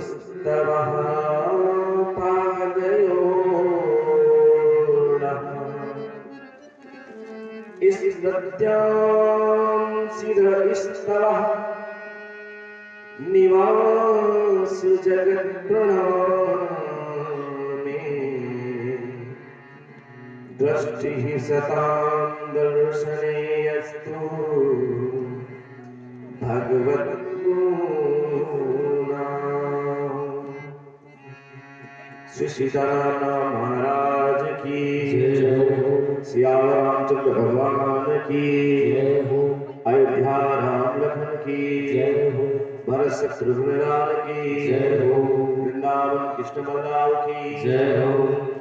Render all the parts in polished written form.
स्तवः पादयोर्नः स्मृत्यां सिरस्तवः निवास जगत्प्रणामे दृष्टिः सतां दर्शने अस्तु भगवद्गुणा। श्री सीताराम महाराज की जय हो। सियावर रामचंद्र भगवान की जय हो। अयोध्या राम लखन की जय हो। भरत शत्रुघ्न लाल की जय हो। वृंदावन कृष्ण बलराम की जय हो।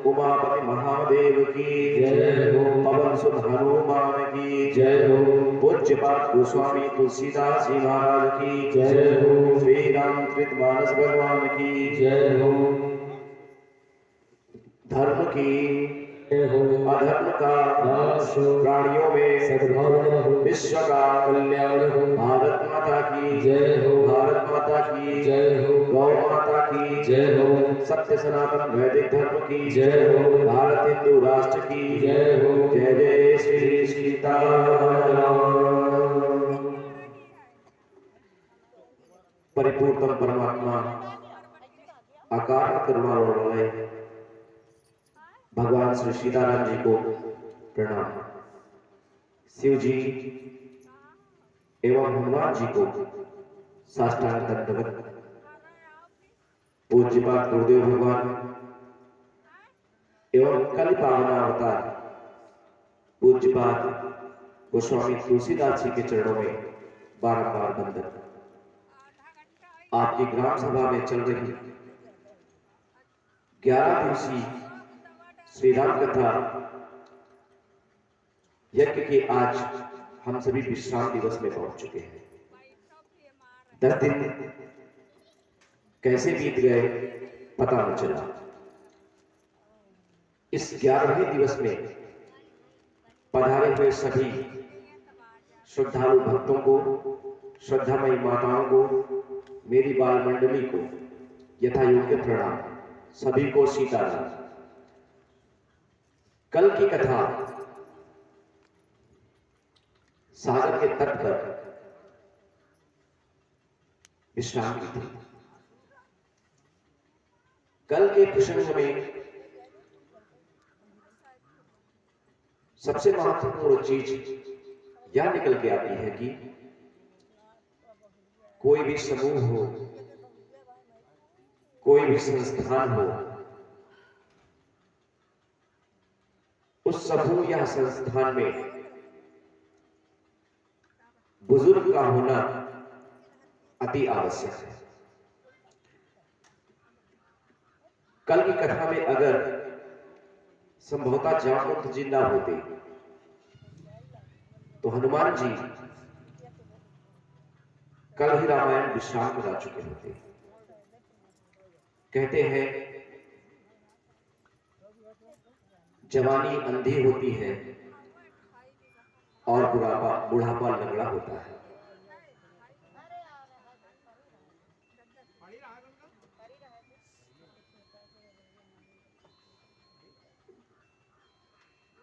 उमापति महादेव की जय हो। पवन सुत हनुमान की जय हो। पूज्यपाद गोस्वामी तुलसीदास जी महाराज की जय हो। श्री रामचरित मानस भगवान की जय हो। धर्म की अधर्म का नाश हो, प्राणियों में सद्भावना हो, विश्व का कल्याण हो। भारत माता की जय हो। भारत माता की जय हो। गौ माता की जय हो। सत्य सनातन वैदिक धर्म की जय हो। भारत हिंदू राष्ट्र की जय हो। जय जय श्री सीताराम। परिपूर्ण परमात्मा अकारण करुणा वाले भगवान श्री सीताराम जी को प्रणाम। शिव जी एवं हनुमान जी को साष्टांग दंडवत। पूज्यपाद गुरुदेव भगवान एवं कल पावन अवतार पूज्यपाद गोस्वामी तुलसीदास जी के चरणों में बारंबार वंदन। आपकी ग्राम सभा में चल रही 11 दिवसीय श्री राम कथा यज्ञ के आज हम सभी विश्राम दिवस में पहुंच चुके हैं। 10 दिन कैसे बीत गए पता न चला। इस 11वें दिवस में पधारे हुए सभी श्रद्धालु भक्तों को, श्रद्धामयी माताओं को, मेरी बाल मंडली को यथा योग्य प्रणाम। सभी को सीताराम। कल की कथा सागर के तट पर विश्राम की थी। कल के प्रसंग में सबसे महत्वपूर्ण चीज यह निकल के आती है कि कोई भी समूह हो, कोई भी संस्थान हो, उस समूह या संस्थान में बुजुर्ग का होना अति आवश्यक है। कल की कथा में अगर संभवतः जामवंत जी ना होते तो हनुमान जी कल ही रामायण विश्राम करा चुके होते। कहते हैं जवानी अंधी होती है और बुढ़ापा लंगड़ा होता है।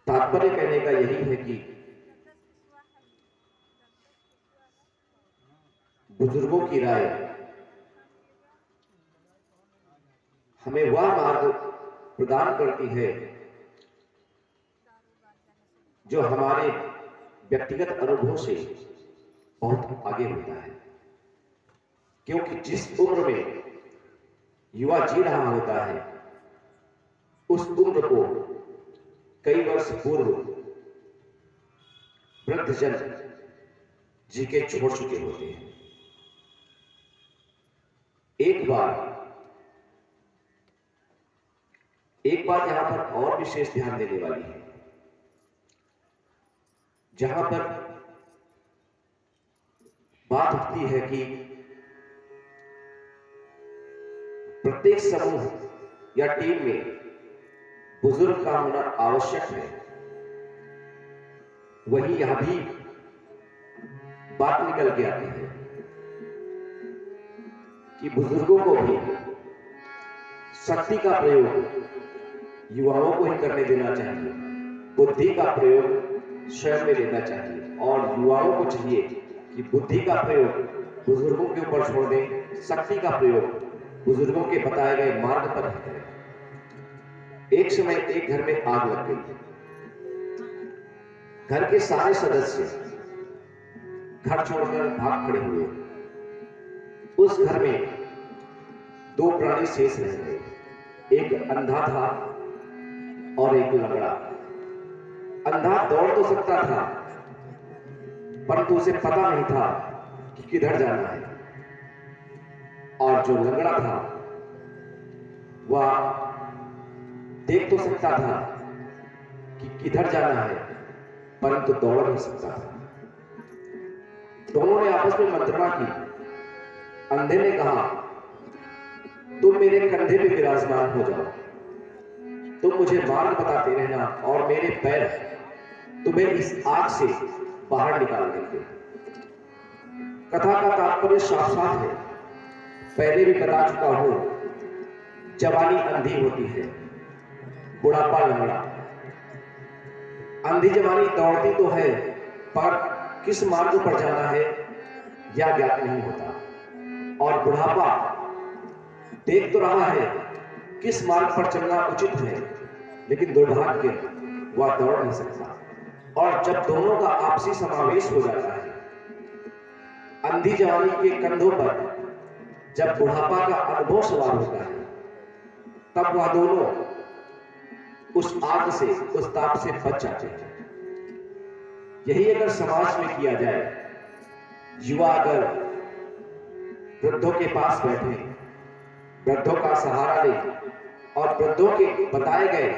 तात्पर्य कहने का यही है कि बुजुर्गों की राय हमें वह मार्ग प्रदान करती है जो हमारे व्यक्तिगत अनुभव से बहुत आगे होता है। क्योंकि जिस उम्र में युवा जी रहा होता है, उस उम्र को कई वर्ष पूर्व वृद्धजन जी के छोड़ चुके होते हैं। एक बात यहां पर और विशेष ध्यान देने वाली है। जहां पर बात उठती है कि प्रत्येक समूह या टीम में बुजुर्ग का होना आवश्यक है, वही यहां भी बात निकल के आती है कि बुजुर्गों को भी शक्ति का प्रयोग युवाओं को ही करने देना चाहिए, बुद्धि का प्रयोग स्वयं में लेना चाहिए, और युवाओं को चाहिए कि बुद्धि का प्रयोग बुजुर्गों के ऊपर छोड़ दें, शक्ति का प्रयोग बुजुर्गों के बताए गए मार्ग पर ही करें। एक समय एक घर में आग लग गई। घर के सारे सदस्य घर छोड़कर भाग खड़े हुए। उस घर में दो प्राणी शेष रह गए, एक अंधा था और एक लंगड़ा। अंधा दौड़ तो सकता था, परंतु उसे पता नहीं था कि किधर जाना है, और जो लंगड़ा था वह देख तो सकता था कि किधर जाना है, परंतु दौड़ नहीं सकता था। दोनों ने आपस में मंत्रणा की। अंधे ने कहा, तुम मेरे कंधे पे विराजमान हो जाओ, तुम मुझे मार्ग बताते रहना, और मेरे पैर तुम्हें इस आग से बाहर निकाल देंगे। कथा का तात्पर्य साफ साफ है, पहले भी बता चुका हूं। जवानी अंधी होती है, बुढ़ापा लंगड़ा। अंधी जवानी दौड़ती तो है, पर किस मार्ग पर जाना है यह ज्ञात नहीं होता, और बुढ़ापा देख तो रहा है किस मार्ग पर चलना उचित है, लेकिन दुर्भाग्य वह दौड़ नहीं सकता। और जब दोनों का आपसी समावेश हो जाता है, अंधी जवानी के कंधों पर जब बुढ़ापा का अनुभव सवार होता है, तब वह दोनों उस आग से, उस ताप से बच जाते हैं। यही अगर समाज में किया जाए, युवा अगर वृद्धों के पास बैठे, वृद्धों का सहारा ले और वृद्धों के बताए गए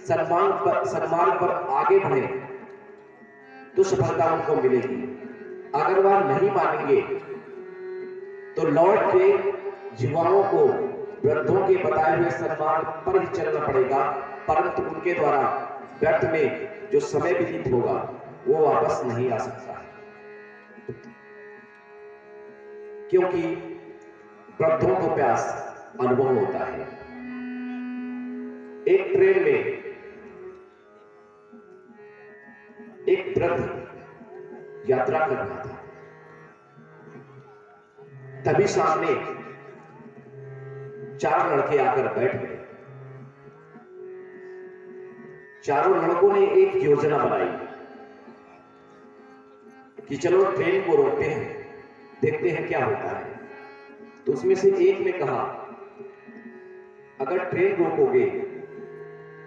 सन्मार्ग पर आगे बढ़े, तो सफलता उनको मिलेगी। अगर वह नहीं मानेंगे तो लौट के युवाओं को वृद्धों के बताए हुए सन्मार्ग पर ही चलना पड़ेगा, परंतु उनके द्वारा व्यर्थ में जो समय व्यतीत होगा वो वापस नहीं आ सकता, क्योंकि वृद्धों को प्यास अनुभव होता है। एक ट्रेन में एक वृद्ध यात्रा कर रहा था। तभी सामने चार लड़के आकर बैठ गए। चारों लड़कों ने एक योजना बनाई कि चलो ट्रेन को रोकते हैं, देखते हैं क्या होता है। तो उसमें से एक ने कहा, अगर ट्रेन रोकोगे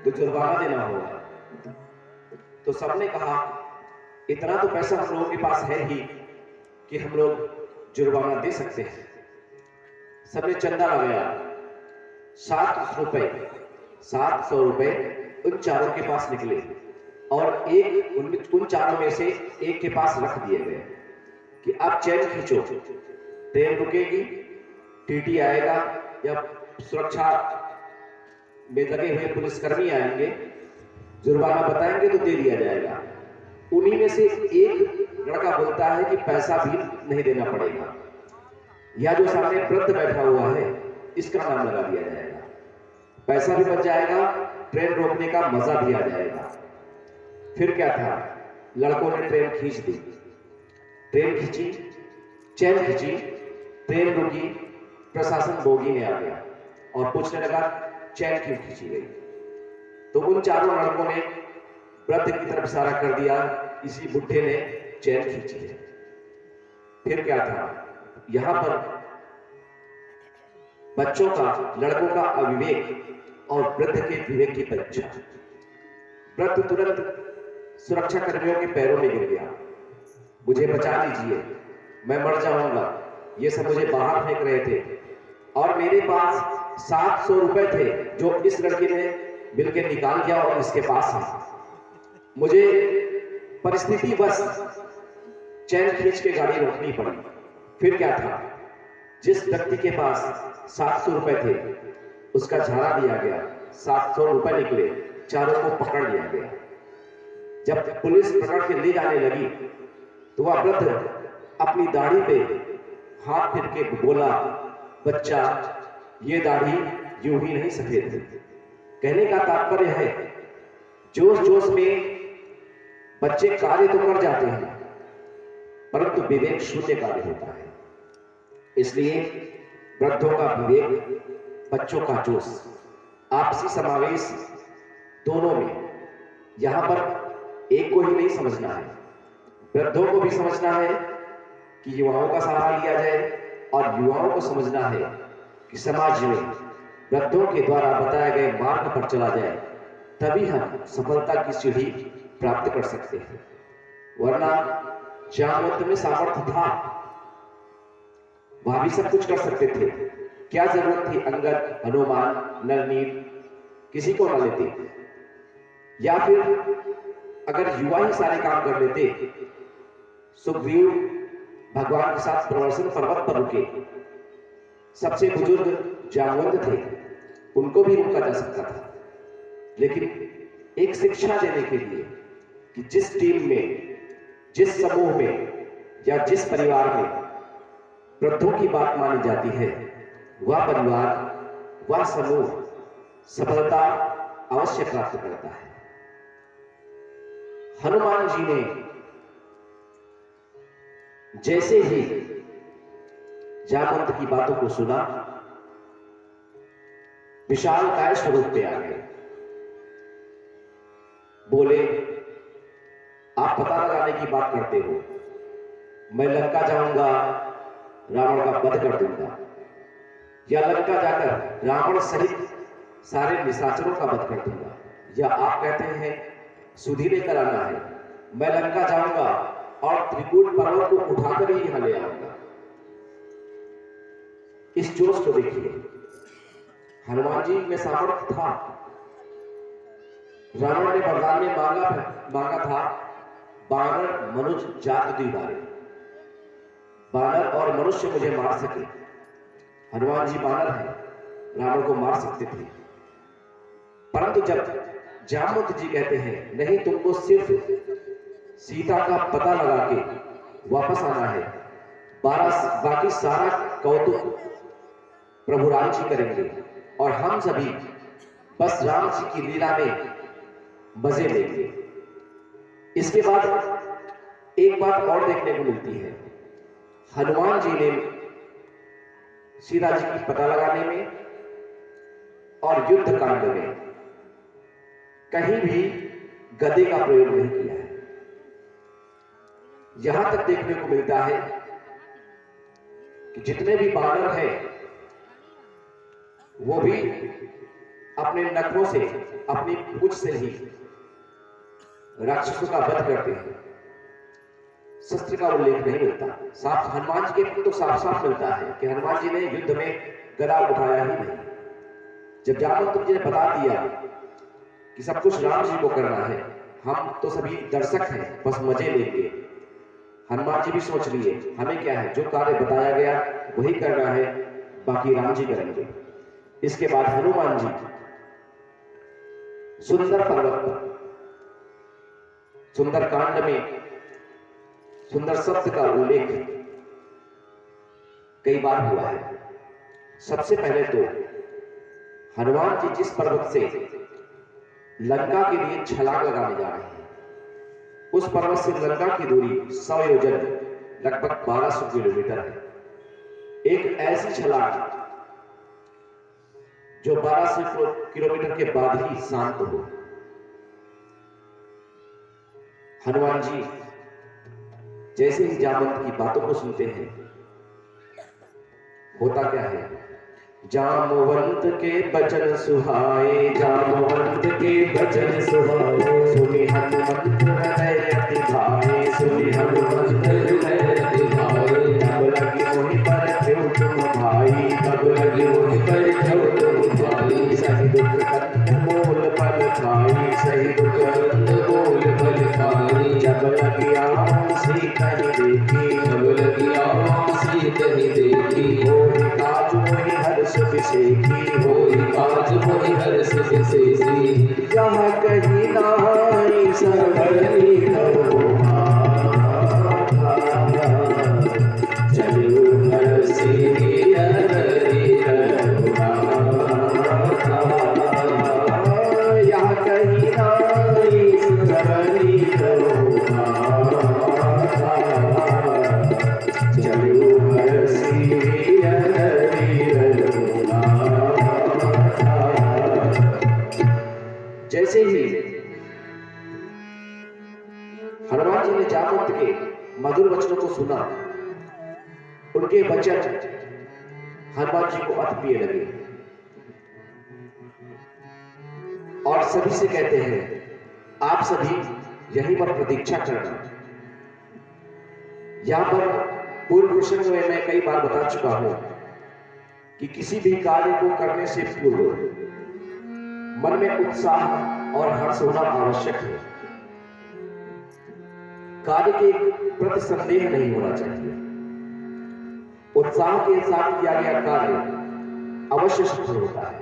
तो जुर्माना देना होगा। तो सबने कहा, इतना तो पैसा हम लोगों के पास है ही कि हम लोग जुर्माना दे सकते हैं। सबने चंदा लगाया, 700 रुपए उन चारों के पास निकले, और उन चारों में से एक के पास रख दिए गए कि आप चैन खींचो, ट्रेन रुकेगी, टीटी आएगा या सुरक्षा में लगे हुए पुलिसकर्मी आएंगे, जुर्माना बताएंगे तो दे दिया जाएगा। उन्हीं में से एक लड़का बोलता है कि पैसा भी नहीं देना पड़ेगा, या जो सामने वृद्ध बैठा हुआ है इसका नाम लगा दिया जाएगा, पैसा भी बच जाएगा, ट्रेन रोकने का मजा भी आ जाएगा। फिर क्या था, लड़कों ने ट्रेन खींच दी, ट्रेन खींची, चैन खींची, ट्रेन रुकी, प्रशासन बोगी में आ गया और पूछने लगा चैन क्यों खींची गई। तो उन चारों लड़कों ने वृद्ध की तरफ इशारा कर दिया, इसी बुढ़े ने चैन खींची है। फिर क्या था, यहां पर बच्चों का, लड़कों का अविवेक और वृद्ध के विवेक की परीक्षा। वृद्ध तुरंत सुरक्षा कर्मियों के पैरों में गिर गया, मुझे बचा लीजिए, मैं मर जाऊंगा, ये सब मुझे बाहर फेंक रहे थे, और मेरे पास 700 रुपए थे जो इस लड़के ने मिलकर निकाल गया और इसके पास है। मुझे परिस्थिति बस चैन खींच के गाड़ी रोकनी पड़ी। फिर क्या था, जिस व्यक्ति के पास 700 रुपए थे उसका झाड़ा दिया गया, 700 रुपए निकले, चारों को पकड़ लिया गया। जब पुलिस पकड़ के ले जाने लगी तो वह वृद्ध अपनी दाढ़ी पे हाथ फिर के बोला, बच्चा ये दाढ़ी यूं ही नहीं सफेद होते। कहने का तात्पर्य है जोश जोश में बच्चे कार्य तो कर जाते हैं परंतु विवेक शून्य कार्य होता है। इसलिए वृद्धों का विवेक, बच्चों का जोश, आपसी समावेश दोनों में, यहां पर एक को ही नहीं समझना है, वृद्धों को भी समझना है कि युवाओं का सहारा लिया जाए और युवाओं को समझना है कि समाज में वृद्धों के द्वारा बताए गए मार्ग पर चला जाए, तभी हम सफलता की सीढ़ी प्राप्त कर सकते हैं। वरना जामवंत में सामर्थ्य था, वह भी सब कुछ कर सकते थे, क्या जरूरत थी अंगद, हनुमान, नरनील किसी को न लेते? या फिर अगर युवा ही सारे काम कर लेते, सुग्रीव भगवान के साथ प्रवर्सन पर्वत पर रुके, सबसे बुजुर्ग जामवंत थे, उनको भी रोका जा सकता था। लेकिन एक शिक्षा देने के लिए कि जिस टीम में, जिस समूह में या जिस परिवार में वृद्धों की बात मानी जाती है, वह परिवार, वह समूह सफलता अवश्य प्राप्त करता है। हनुमान जी ने जैसे ही जामवंत की बातों को सुना, विशालकाय स्वरूप पे आ गए। बोले, आप पता लगाने की बात करते हो, मैं लंका जाऊंगा, रावण का वध कर दूंगा, या लंका जाकर रावण सहित सारे निशाचरों का वध कर दूंगा, या आप कहते हैं सुधी लेकर आना है, मैं लंका जाऊंगा और त्रिकूट पर्वत को उठाकर ही यहां ले आऊंगा। इस जोश को देखिए, हनुमान जी में सामर्थ्य था। रावण ने वरदान में मांगा था, बानर मनुज जात द्विबारे, बानर और मनुष्य मुझे मार सके। हनुमान जी बानर हैं, रावण को मार सकते थे, परंतु जब जामवंत जी कहते हैं नहीं, तुमको सिर्फ सीता का पता लगा के वापस आना है, बाकी सारा कौतुक प्रभु राम जी करेंगे और हम सभी बस राम जी की लीला में मजे लेंगे। इसके बाद एक बात और देखने को मिलती है, हनुमान जी ने सीता जी की पता लगाने में और युद्ध कांड में कहीं भी गदे का प्रयोग नहीं किया है। यहां तक देखने को मिलता है कि जितने भी बानर हैं वो भी अपने नखों से, अपनी पूंछ से ही राक्षसों का वध करते हैं। शस्त्र का उल्लेख नहीं मिलता। साफ हनुमान जी के तो साफ साफ मिलता है कि हनुमान जी ने युद्ध में गदा उठाया ही नहीं। जब जामवंत जी ने बता दिया कि सब कुछ राम जी को करना है, हम तो सभी दर्शक हैं, बस मजे लेंगे, हनुमान जी भी सोच लिए हमें क्या है, जो कार्य बताया गया वही करना है, बाकी राम जी करेंगे। इसके बाद हनुमान जी सुंदर पर्वत पर, सुंदर कांड में सुंदर शब्द का उल्लेख कई बार हुआ है। सबसे पहले तो हनुमान जी जिस पर्वत से लंका के लिए छलांग लगाने जा रहे हैं, उस पर्वत से लंका की दूरी 100 योजन, लगभग 1200 किलोमीटर है। एक ऐसी छलांग जो 1200 किलोमीटर के बाद ही शांत हो। हनुमान जी जैसे ही जामवंत की बातों को सुनते हैं, होता क्या है, जामवंत के बचन सुहाए, जामवंत के बचन सुहाए, सुनि हनुमंत हृदय अति भाए, सुनि हनुमंत हृदय अति भाए, तब लगी मोहि पर ध्रुव तुम भाई, तब लगी मोहि पर ध्रुव तुम भाई, सही दुख कंठ मोल फल खाई, सही दुख कंठ मोल फल खाई, जब लगी आसी कहीं देखी, जब लगी आसी कहीं देखी, होई काज मोहि हर्ष विशेखी, होई काज मोहि हर्ष विशेखी, जहाँ कहीं नाई सरवरी करो चलो हर्षी हरि करुणा। ही हनुमान जी ने जामवंत के मधुर वचनों को सुना। उनके वचन हनुमान जी को अति प्रिय लगे और सभी से कहते हैं, आप सभी यहीं पर प्रतीक्षा करना। यहां पर पूर्व प्रसंग में मैं कई बार बता चुका हूं कि किसी भी कार्य को करने से पूर्व मन में उत्साह और हर्ष होना आवश्यक है। कार्य के प्रति संदेह नहीं होना चाहिए। उत्साह के साथ किया गया कार्य अवश्य सफल होता है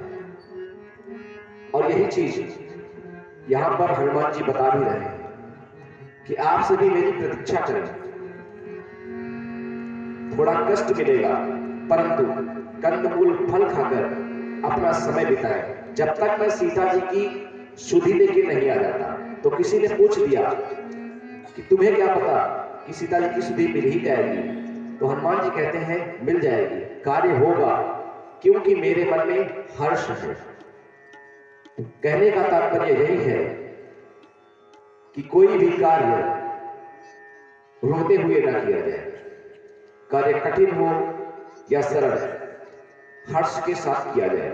और यही चीज यहां पर हनुमान जी बता भी रहे हैं कि आप सभी मेरी प्रतीक्षा करें। थोड़ा कष्ट मिलेगा परंतु कंदमूल फल खाकर अपना समय बिताएं। जब तक मैं सीता जी की सुधि लेके नहीं आ जाता। तो किसी ने पूछ दिया कि तुम्हें क्या पता कि सीता जी की सुधि मिल ही जाएगी। तो हनुमान जी कहते हैं मिल जाएगी, कार्य होगा, क्योंकि मेरे मन में हर्ष है। कहने का तात्पर्य यही है कि कोई भी कार्य रोते हुए ना किया जाए। कार्य कठिन हो या सरल, हर्ष के साथ किया जाए।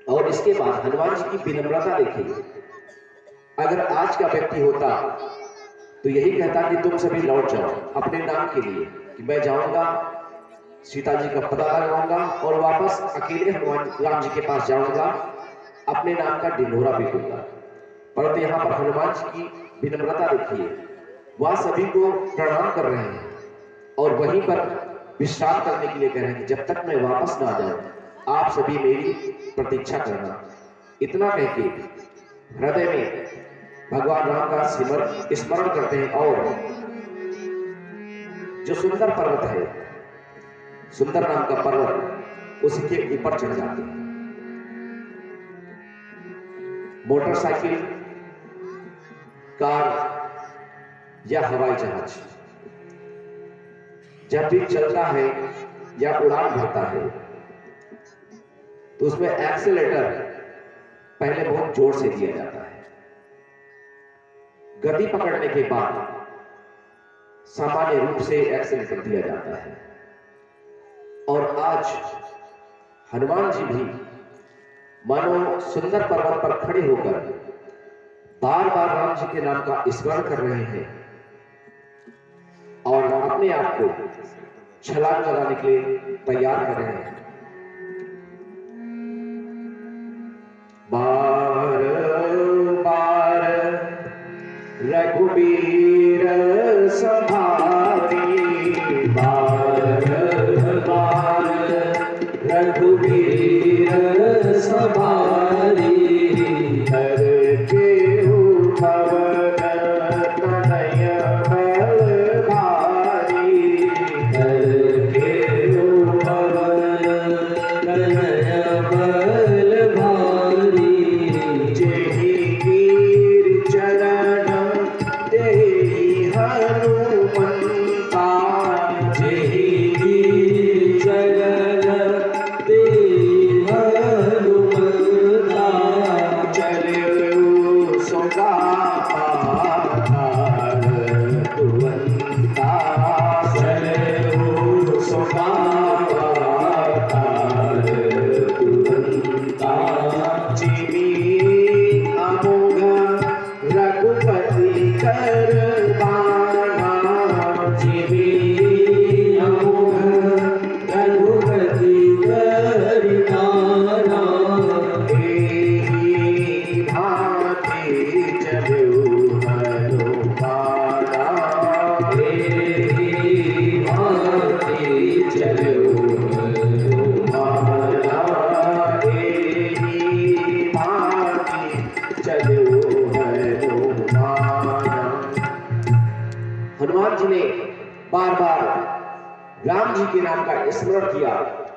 और इसके बाद हनुमान जी की विनम्रता देखिए। अगर आज का व्यक्ति होता तो यही कहता कि तुम सभी लौट जाओ अपने नाम के लिए, कि मैं जाऊंगा सीता जी का पता लगाऊंगा और वापस अकेले हनुमान राम जी के पास जाऊंगा, अपने नाम का ढिंढोरा पीटूंगा। परंतु यहाँ पर हनुमान जी की विनम्रता देखिए। वह सभी को प्रणाम कर रहे हैं और वहीं पर विश्राम करने के लिए कह रहे हैं कि जब तक मैं वापस ना आ जाऊं आप सभी मेरी प्रतीक्षा करना। इतना कह के हृदय में भगवान राम का स्मरण करते हैं और जो सुंदर पर्वत है, सुंदर नाम का पर्वत, उसके ऊपर चढ़ जाते हैं। मोटरसाइकिल, कार या हवाई जहाज जब भी चलता है या उड़ान भरता है तो उसमें एक्सीलरेटर पहले बहुत जोर से दिया जाता है। गति पकड़ने के बाद सामान्य रूप से एक्सीलरेटर दिया जाता है। और आज हनुमान जी भी मानो सुंदर पर्वत पर खड़े होकर बार बार राम जी के नाम का स्मरण कर रहे हैं और अपने आप को छलांग लगाने के लिए तैयार कर रहे हैं। बार बार रघुबीर सभारी, बार बार रघुबीर सभारी, करके उठवन तनय बल भारी, करके उठवन तनय बल भारी, जेहि वीर चरण तेहि हनुमंता, जेहि वीर चरण तेहि हनुमंता, चलो सोगा पाताल तुरंता, चलो सोगा पाताल तुरंता, जिमी अमोघ रघुपति करबाना, जिमी अमोघ रघुपति करबाना, एहि भांति चलो हनुमाना, एहि भांति चलो हनुमाना, एहि भांति चलो हनुमाना। हनुमान जी ने बार बार राम जी के नाम का स्मरण किया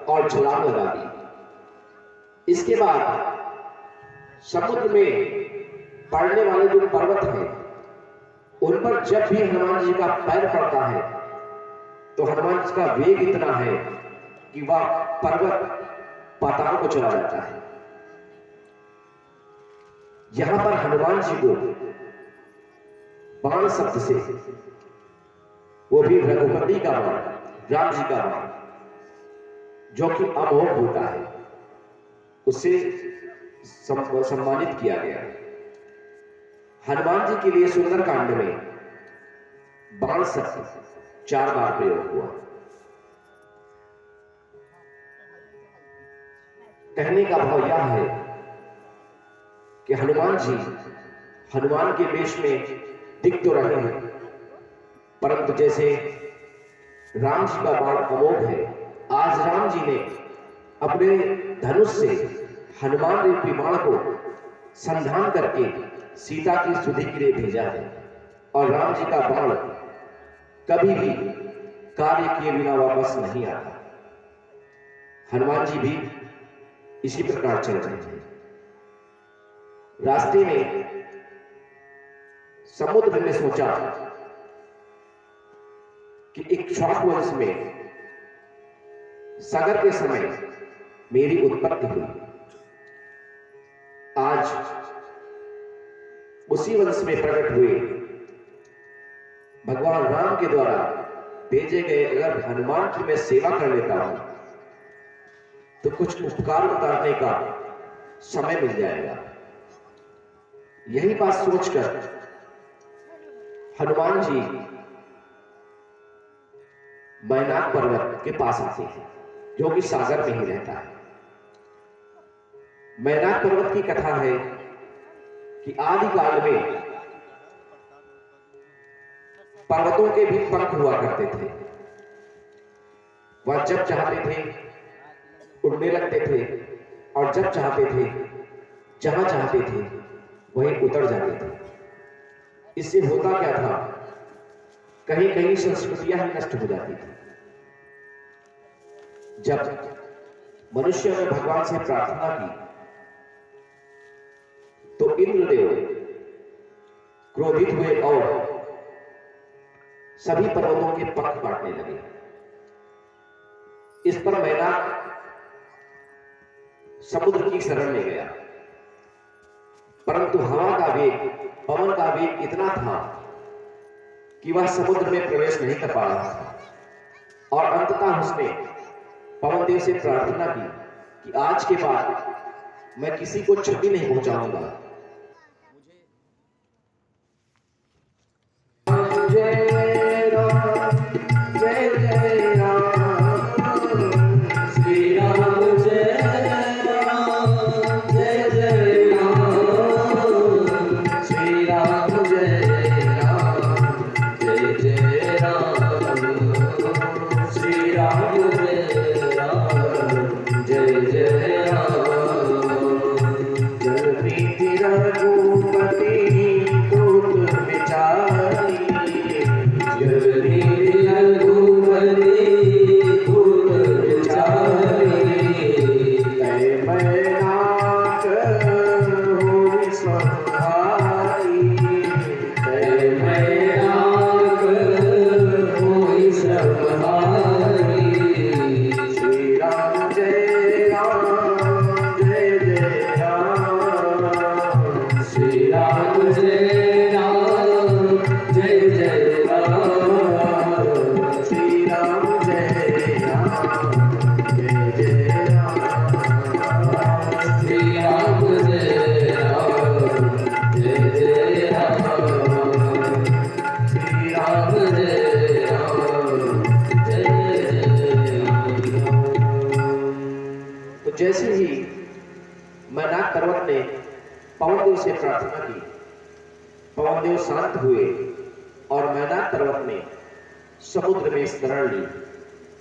और छलांग लगा दी। इसके बाद समुद्र में पड़ने वाले जो पर्वत हैं उन पर जब भी हनुमान जी का पैर पड़ता है तो हनुमान जी का वेग इतना है कि वह पर्वत पाताल को चला जाता है। यहां पर हनुमान जी को बाण शब्द से, वो भी रघुपति का बाण, राम जी का बाण, जो कि अमोघ होता है, उससे सम्मानित किया गया। हनुमान जी के लिए सुंदरकांड में बाण शब्द 4 बार प्रयोग हुआ। कहने का भाव यह है कि हनुमान जी हनुमान के वेश में दिख तो रहे हैं, परंतु जैसे राम जी का बाण अमोघ है, आज राम जी ने अपने धनुष से हनुमान रूपी बाण को संधान करके सीता की सुधि के लिए भेजा है। और राम जी का बाण कभी भी कार्य किए बिना वापस नहीं आता। हनुमान जी भी इसी प्रकार चल रहे थे। रास्ते में समुद्र ने सोचा कि इक्ष्वाकु वंश में सागर के समय मेरी उत्पत्ति हुई, आज उसी वंश में प्रकट हुए भगवान राम के द्वारा भेजे गए अगर हनुमान की मैं सेवा कर लेता हूं तो कुछ उपकार उतारने का समय मिल जाएगा। यही बात सोचकर हनुमान जी मैनाक पर्वत के पास आते हैं, जो कि सागर में ही रहता है। मैनाक पर्वत की कथा है कि आदिकाल में पर्वतों के भी पंख हुआ करते थे। वह जब चाहते थे उड़ने लगते थे, और जब चाहते थे, जहां चाहते थे, वहीं उतर जाते थे। इससे होता क्या था, कहीं कहीं संस्कृतियां ही नष्ट हो जाती थी। जब मनुष्य ने भगवान से प्रार्थना की तो इंद्रदेव क्रोधित हुए और सभी पर्वतों के पंख काटने लगे। इस पर मैनाक समुद्र की शरण में गया, परंतु हवा का वेग, पवन का वेग इतना था कि वह समुद्र में प्रवेश नहीं कर पा रहा था। और अंततः उसने पवन देव से प्रार्थना की कि आज के बाद मैं किसी को क्षति नहीं पहुंचाऊंगा। जैसे ही मैनाक पर्वत ने पवनदेव से प्रार्थना की, पवनदेव शांत हुए और मैनाक पर्वत ने समुद्र में शरण ली।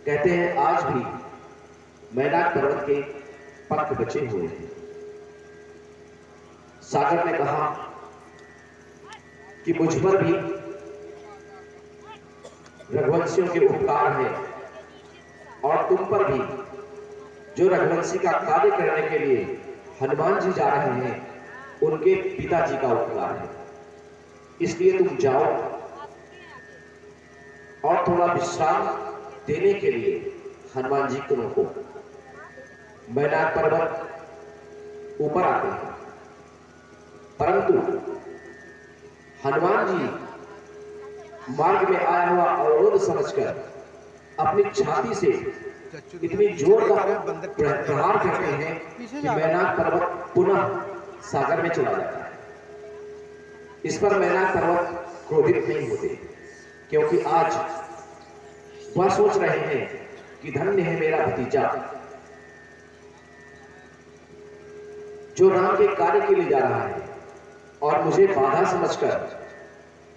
कहते हैं आज भी मैनाक पर्वत के पंख बचे हुए हैं। सागर ने कहा कि मुझ पर भी रघुवंशियों के उपकार हैं और तुम पर भी जो रघुवंशी का कार्य करने के लिए हनुमान जी जा रहे हैं, उनके पिताजी का उपकार है। इसलिए तुम जाओ और थोड़ा विश्राम देने के लिए हनुमान जी को रोको। मैनाक पर्वत ऊपर आते हैं, परंतु हनुमान जी मार्ग में आया हुआ अवरोध समझकर अपनी छाती से इतनी जोरदार प्रहार करते हैं कि मैनाक पर्वत पुनः सागर में चला जाता है। इस पर मैनाक पर्वत क्रोधित नहीं होते, क्योंकि आज वह सोच रहे हैं कि धन्य है मेरा भतीजा जो राम के कार्य के लिए जा रहा है और मुझे बाधा समझकर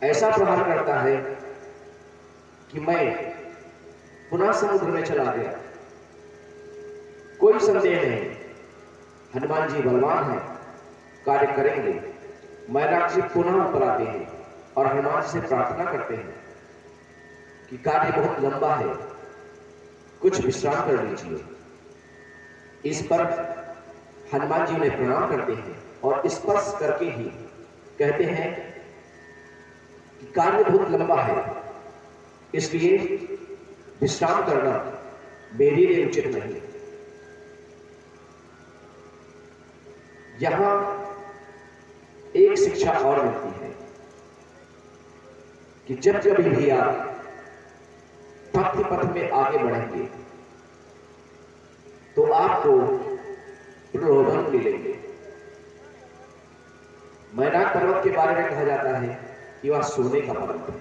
ऐसा प्रहार करता है कि मैं पुनः समुद्र में चला गया। कोई संदेह नहीं, हनुमान जी बलवान हैं, कार्य करेंगे। मैनाक जी पुनः ऊपर आते हैं और हनुमान जी से प्रार्थना करते हैं कि कार्य बहुत लंबा है, कुछ विश्राम कर लीजिए। इस पर हनुमान जी उन्हें प्रणाम करते हैं और स्पर्श करके ही कहते हैं कि कार्य बहुत लंबा है, इसलिए विश्राम करना मेरे लिए उचित नहीं। यहां एक शिक्षा और मिलती है कि जब कभी भी आप भक्ति पथ में आगे बढ़ेंगे तो आपको प्रलोभन मिलेंगे। मैनाक पर्वत के बारे में कहा जाता है कि वह सोने का पर्वत है।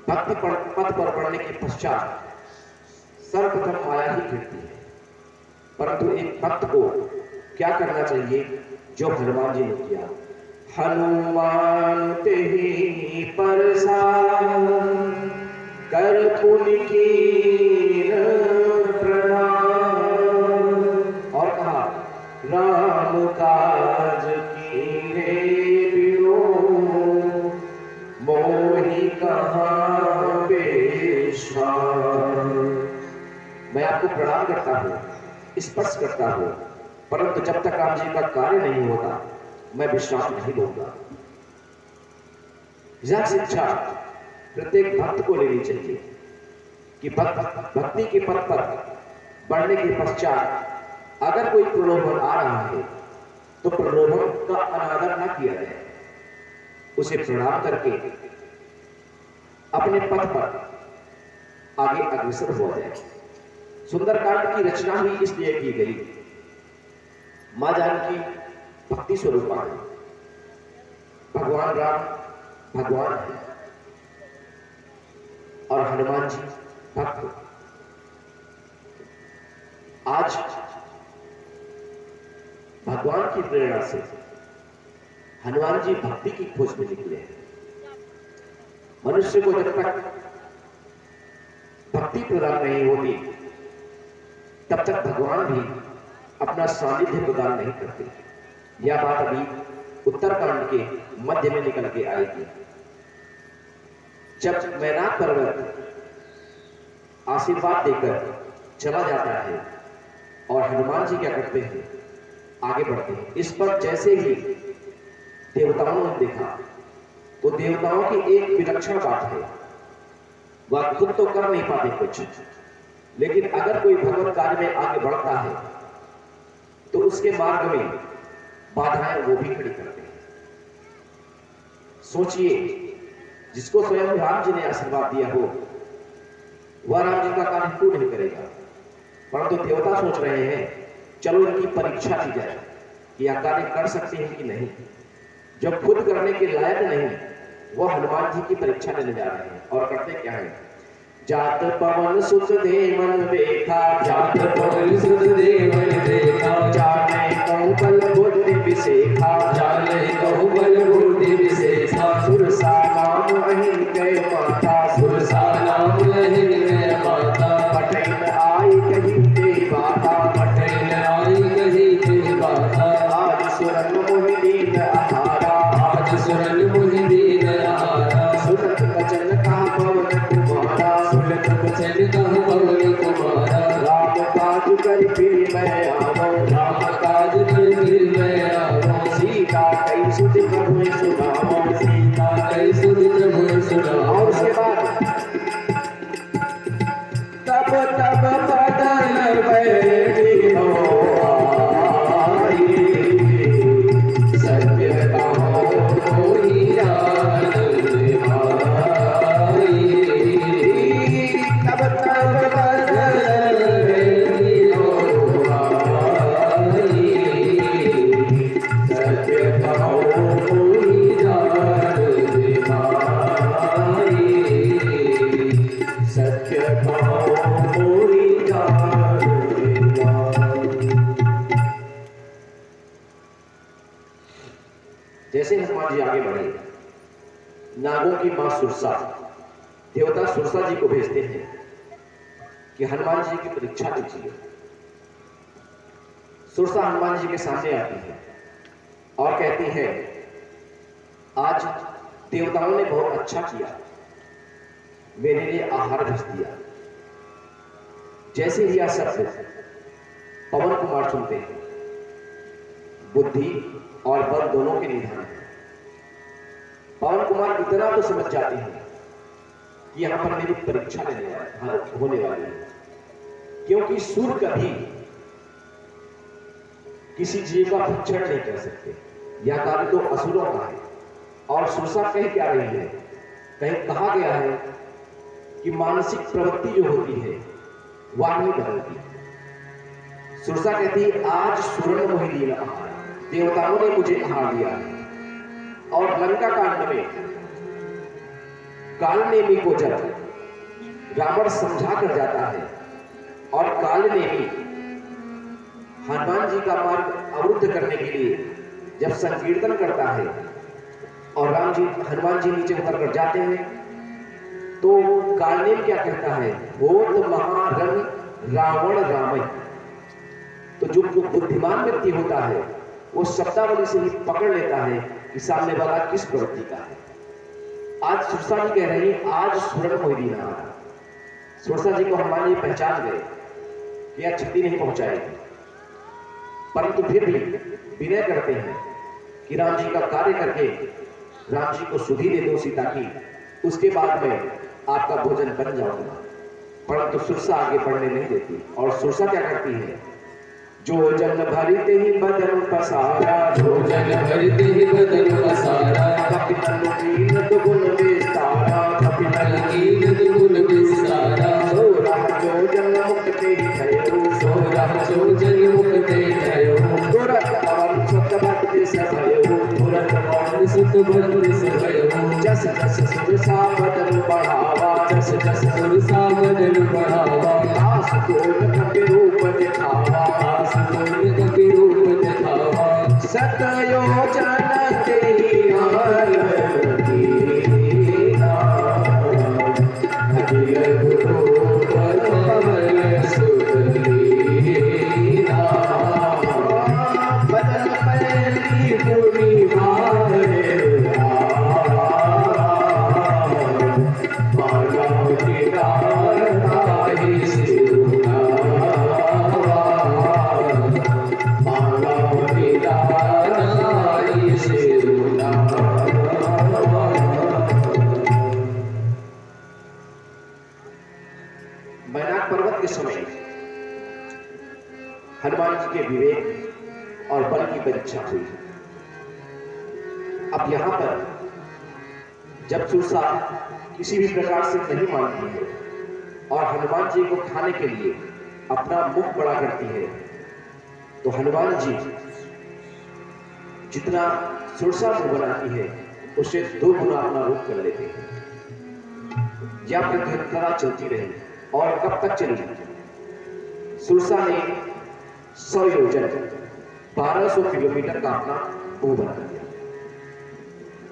भक्ति पथ पर पड़ने के पश्चात सर्वप्रथम माया ही गिरती है, परंतु एक भक्त को क्या करना चाहिए जो हनुमान जी ने किया। हनुमान तेहि परसा कर पुनि कीन प्रणाम, और कहा राम काज कीन्हे बिनु मोहि कहाँ पेशान। मैं आपको प्रणाम करता हूँ, स्पर्श करता हूँ, परंतु जब तक राम जी का कार्य नहीं होता मैं विश्राम नहीं लूंगा। यह शिक्षा प्रत्येक भक्त को लेनी चाहिए कि भक्ति के पथ पर बढ़ने के पश्चात अगर कोई प्रलोभन आ रहा है तो प्रलोभन का अनादर न किया जाए, उसे प्रणाम करके अपने पथ पर आगे अग्रसर हो जाए। सुंदरकांड की रचना ही इसलिए की गई, मां जानकी भक्ति स्वरूप है, भगवान राम भगवान है और हनुमान जी भक्त। आज भगवान की प्रेरणा से हनुमान जी भक्ति की खोज में निकले हैं। मनुष्य को जब तक भक्ति प्रदान नहीं होती तब तक भगवान भी अपना सानिध्य प्रदान नहीं करते। यह बात अभी उत्तरकांड के मध्य में निकल के आएगी। जब मैनाक पर्वत आशीर्वाद देकर चला जाता है और हनुमान जी क्या करते हैं, आगे बढ़ते हैं। इस पर जैसे ही देवताओं ने देखा तो देवताओं की एक विलक्षण बात है, वह खुद तो कर नहीं पाते कुछ, लेकिन अगर कोई भगवत कार्य में आगे बढ़ता है तो उसके मार्ग में बाधाएं वो भी खड़ी करते हैं। सोचिए, जिसको स्वयं राम जी ने आशीर्वाद दिया हो वह राम जी का कार्य क्यों नहीं करेगा, परंतु देवता सोच रहे हैं चलो इनकी परीक्षा ली जाए कि यह कार्य कर सकते हैं कि नहीं। जब खुद करने के लायक नहीं वो हनुमान जी की परीक्षा लेने जा रहे हैं और करते क्या है। जात पवन सुत देवन देखा, जात पवन सुत देवन देखा, जाने कहूँ बल बुद्धि विशेखा, जाने कहूँ बल बुद्धि विशेखा, सुरसा नाम अहिन के माता, सुरसा नाम अहिन के माता, पटेल आई कही ते बाता, पटेल आई कही ते बाता, आज सुरन मोहिदीन आहारा, आज सुरन मोहिदीन आहारा, सुरत बचन का पवन कुमारा, सुरत बचन का पवन कुमारा, राम काज कर फिर मैं आवो, राम काज कर फिर मैं आवो, सीता कई सुध प्रभु सुनाओ, सीता कई सुध प्रभु सुनाओ। और उसके बाद तब तब बदल बैठी हो आई, जैसे हनुमान जी आगे बढ़े, नागों की मां सुरसा, देवता सुरसा जी को भेजते हैं कि हनुमान जी की परीक्षा लीजिए। सुरसा हनुमान जी के सामने आती है और कहती है, आज देवताओं ने बहुत अच्छा किया, मेरे लिए आहार भेज दिया। जैसे ही यह शब्द पवन कुमार सुनते हैं, बुद्धि और बल दोनों के निधान है। पवन कुमार इतना तो समझ जाते हैं कि यहां पर मेरी परीक्षा होने वाली है, क्योंकि सूर्य कभी किसी जीव का भक्षण नहीं कर सकते। यह कार्य तो असुरों का है। और सुरसा कह क्या रही है, कहीं कहा गया है कि मानसिक प्रवृत्ति जो होती है वह नहीं बदलती। सुरसा कहती, आज सुवर्ण मोहि दीन आहार, देवताओं ने मुझे आहार दिया है। और लंका कांड में कालनेमी को जब रावण समझा कर जाता है और कालनेमी हनुमान जी का मार्ग अवरुद्ध करने के लिए जब संकीर्तन करता है और हनुमान जी नीचे उतर कर जाते हैं, तो कालनेमी क्या कहता है, होत महारण रावण रामय। तो जो बुद्धिमान व्यक्ति होता है वो शब्दावली से ही पकड़ लेता है कि सामने वाला किस प्रवृत्ति का है। आज सुरसा जी कह रही, आज सुवर्ण मोहि दीन आहार। सुरसा जी को हनुमान जी पहचान गए कि यह क्षति नहीं पहुंचाएगी, परंतु फिर भी विनय करते हैं कि राम जी का कार्य करके राम जी को सुधि दे दो सीता की, उसके बाद में आपका भोजन बन जाऊंगा। परंतु सुरसा आगे बढ़ने नहीं देती। और सुरसा क्या करती है, जो जन भरते ही बदन पसारा, जो जन भरते ही बदन पसारा, कपितल कीन दुगुन विस्तारा, कपितल कीन दुगुन विस्तारा, सोरह जो जन मुक्ते भयो, सोरह जो जन मुक्ते भयो, तुरत पवन सुत भक्त से भयो, तुरत पवन सुत भक्त से भयो, जस जस सुरसा बदन बढ़ावा, जस जस सुरसा बदन बढ़ावा, आस कोट कपि रूप दिखावा, आस कोट कपि रूप दिखावा, सतयोजन तेहि आल कीना, अजिय गुरु पवन सुत लीना, बदन पैरी पूरी भारे हनुमान जी के विवेक और बल की परीक्षा हुई। अब यहां पर जब सुरसा किसी भी प्रकार से नहीं मानती है और हनुमान जी को खाने के लिए अपना मुख बड़ा करती है, तो हनुमान जी जितना सुरसा मुंह बनाती है उससे 2 गुना अपना रूप कर लेते हैं। यह प्रतियोगिता चलती रही और कब तक चली, सुरसा ने 100 योजन 1200 किलोमीटर का अपना मुंह बना दिया।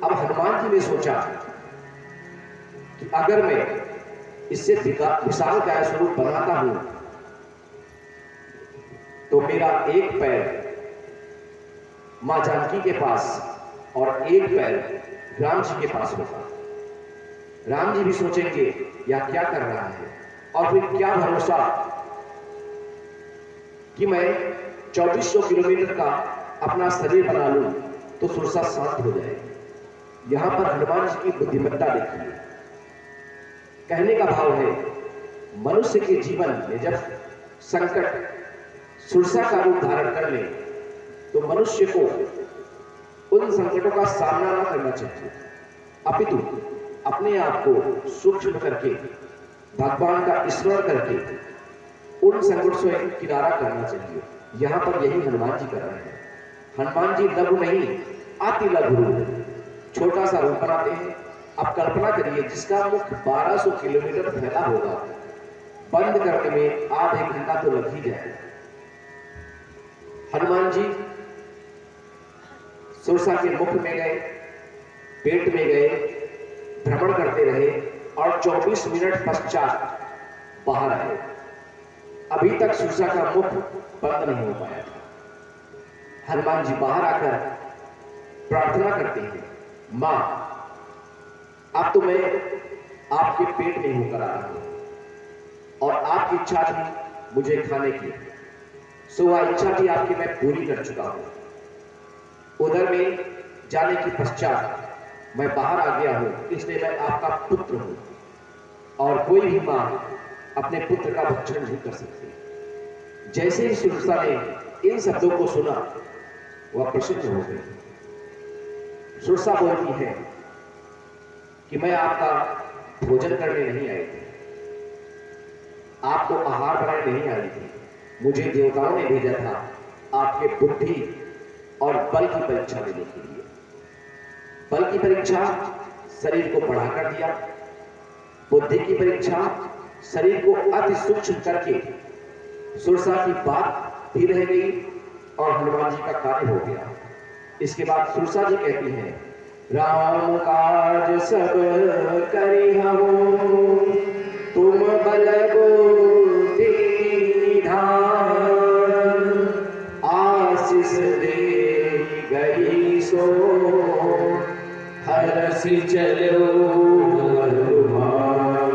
अब हनुमान जी ने सोचा कि अगर मैं इससे विशाल काय स्वरूप बनाता हूं तो मेरा एक पैर मां जानकी के पास और एक पैर राम जी के पास होगा। राम जी भी सोचेंगे यह क्या कर रहा है, और फिर क्या भरोसा कि मैं 2400 किलोमीटर का अपना शरीर बना लूं तो सुरसा शांत हो जाएगी। यहां पर हनुमान जी की बुद्धिमत्ता देखिए। कहने का भाव है, मनुष्य के जीवन में जब संकट सुरसा का रूप धारण कर ले तो मनुष्य को उन संकटों का सामना न करना चाहिए, अपितु अपने आप को सूक्ष्म करके भगवान का स्मरण करके उन संकट से किनारा करना चाहिए। यहां पर यही हनुमान जी कर रहे हैं। हनुमान जी लघु नहीं, अति लघु रूप, छोटा सा रूप बनाते हैं। अब कल्पना करिए, जिसका मुख 1200 किलोमीटर फैला होगा, बंद करने में आधे घंटा तो लग ही जाए। हनुमान जी सुरसा के मुख में गए, पेट में गए, भ्रमण करते रहे और 24 मिनट पश्चात बाहर आए। अभी तक सुरसा का मुख बंद नहीं हो पाया था। हनुमान जी बाहर आकर प्रार्थना करते हैं, मां अब तो मैं आपके पेट में होकर आ रहा हूं और आपकी इच्छा थी मुझे खाने की, सो वह इच्छा थी आपकी मैं पूरी कर चुका हूं। उधर में जाने के पश्चात मैं बाहर आ गया हूं, इसलिए मैं आपका पुत्र हूं और कोई भी मां अपने पुत्र का भक्षण नहीं कर सकती। जैसे ही सुरसा ने इन शब्दों को सुना वह प्रसन्न हो गई। सुरसा बोलती है कि मैं आपका भोजन करने नहीं आई थी, आपको आहार बनाने नहीं आई थी, मुझे देवताओं ने भेजा था आपके बुद्धि और बल की परीक्षा लेने के लिए। बल की परीक्षा शरीर को बढ़ाकर दिया, बुद्धि की परीक्षा शरीर को अति सूक्ष्म करके सुरसा की बात भी रह गई और हनुमान जी का कार्य हो गया। इसके बाद सुरसा जी कहती हैं, राम काज सब करी हूँ, तुम बल बुद्धि निधान, आशीष दे गई सो हरसि चलो हनुमान।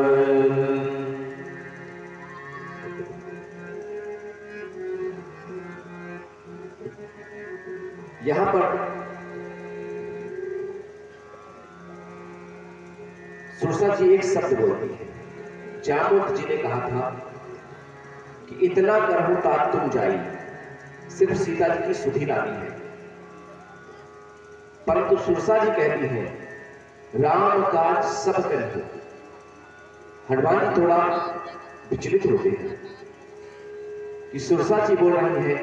यहां पर सुरसा जी एक शब्द बोलती है। जामवंत जी ने कहा था कि इतना करहूं तात तुम जाई, सिर्फ सीता जी की सुधि लानी है, परंतु सुरसा जी कहती है राम काज सब करी। हनुमान जी थोड़ा विचलित होते हैं कि सुरसा जी बोल रही है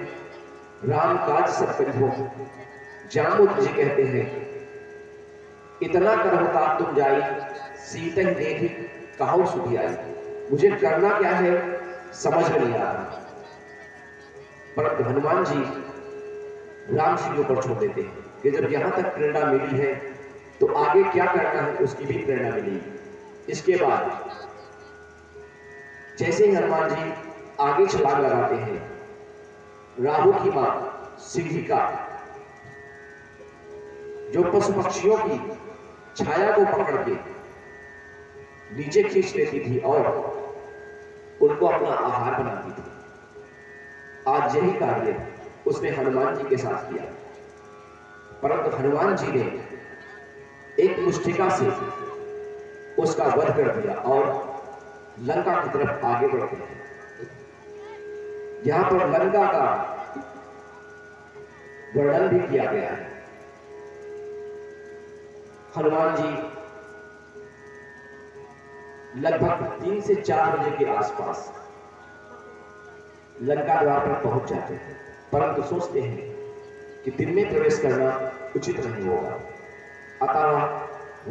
राम काज सब करी हो। जामवंत जी कहते हैं इतना करहूं तात तुम जाई, सीता ही देखी कहां सुधी आई। मुझे करना क्या है समझ में नहीं आ रहा। परंतु हनुमान जी राम जी के ऊपर छोड़ देते हैं कि जब यहां तक प्रेरणा मिली है तो आगे क्या करना है उसकी भी प्रेरणा मिलेगी। इसके बाद जैसे ही हनुमान जी आगे छलांग लगाते हैं, राहु की मां सिंहिका जो पशु पक्षियों की छाया को पकड़ के नीचे खींच लेती थी और उनको अपना आहार बनाती थी, आज यही कार्य उसने हनुमान जी के साथ किया। परंतु हनुमान जी ने एक मुष्टिका से उसका वध कर दिया और लंका की तरफ आगे बढ़ते हैं। यहां पर लंका का वर्णन भी किया गया है। हनुमान जी लगभग 3 से 4 बजे के आसपास लंका द्वार पर पहुंच जाते हैं, परंतु सोचते हैं कि दिन में प्रवेश करना उचित नहीं होगा, अतः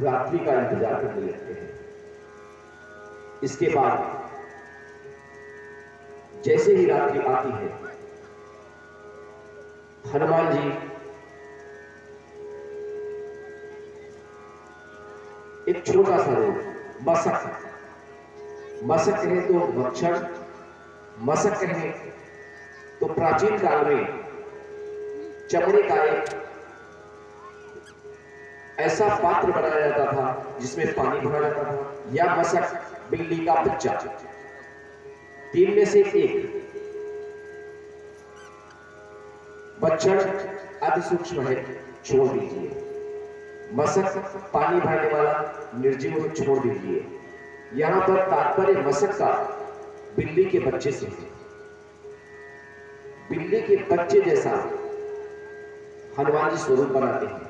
रात्रि का इंतजार करने लगते हैं। इसके बाद जैसे ही रात्रि आती है, हनुमान जी एक छोटा सा रोग मशक कहें तो भक्षण, मशक कहें तो प्राचीन काल में चमड़े का एक ऐसा पात्र बनाया जाता था जिसमें पानी भरा जाता था, या मशक बिल्ली का बच्चा, 3 में से एक। बच्चन अति सूक्ष्म है, छोड़ दीजिए। मशक पानी भरने वाला निर्जीव को छोड़ दीजिए। यहां पर तात्पर्य मशक का बिल्ली के बच्चे से है। बिल्ली के बच्चे जैसा हनुमान जी स्वरूप बनाते हैं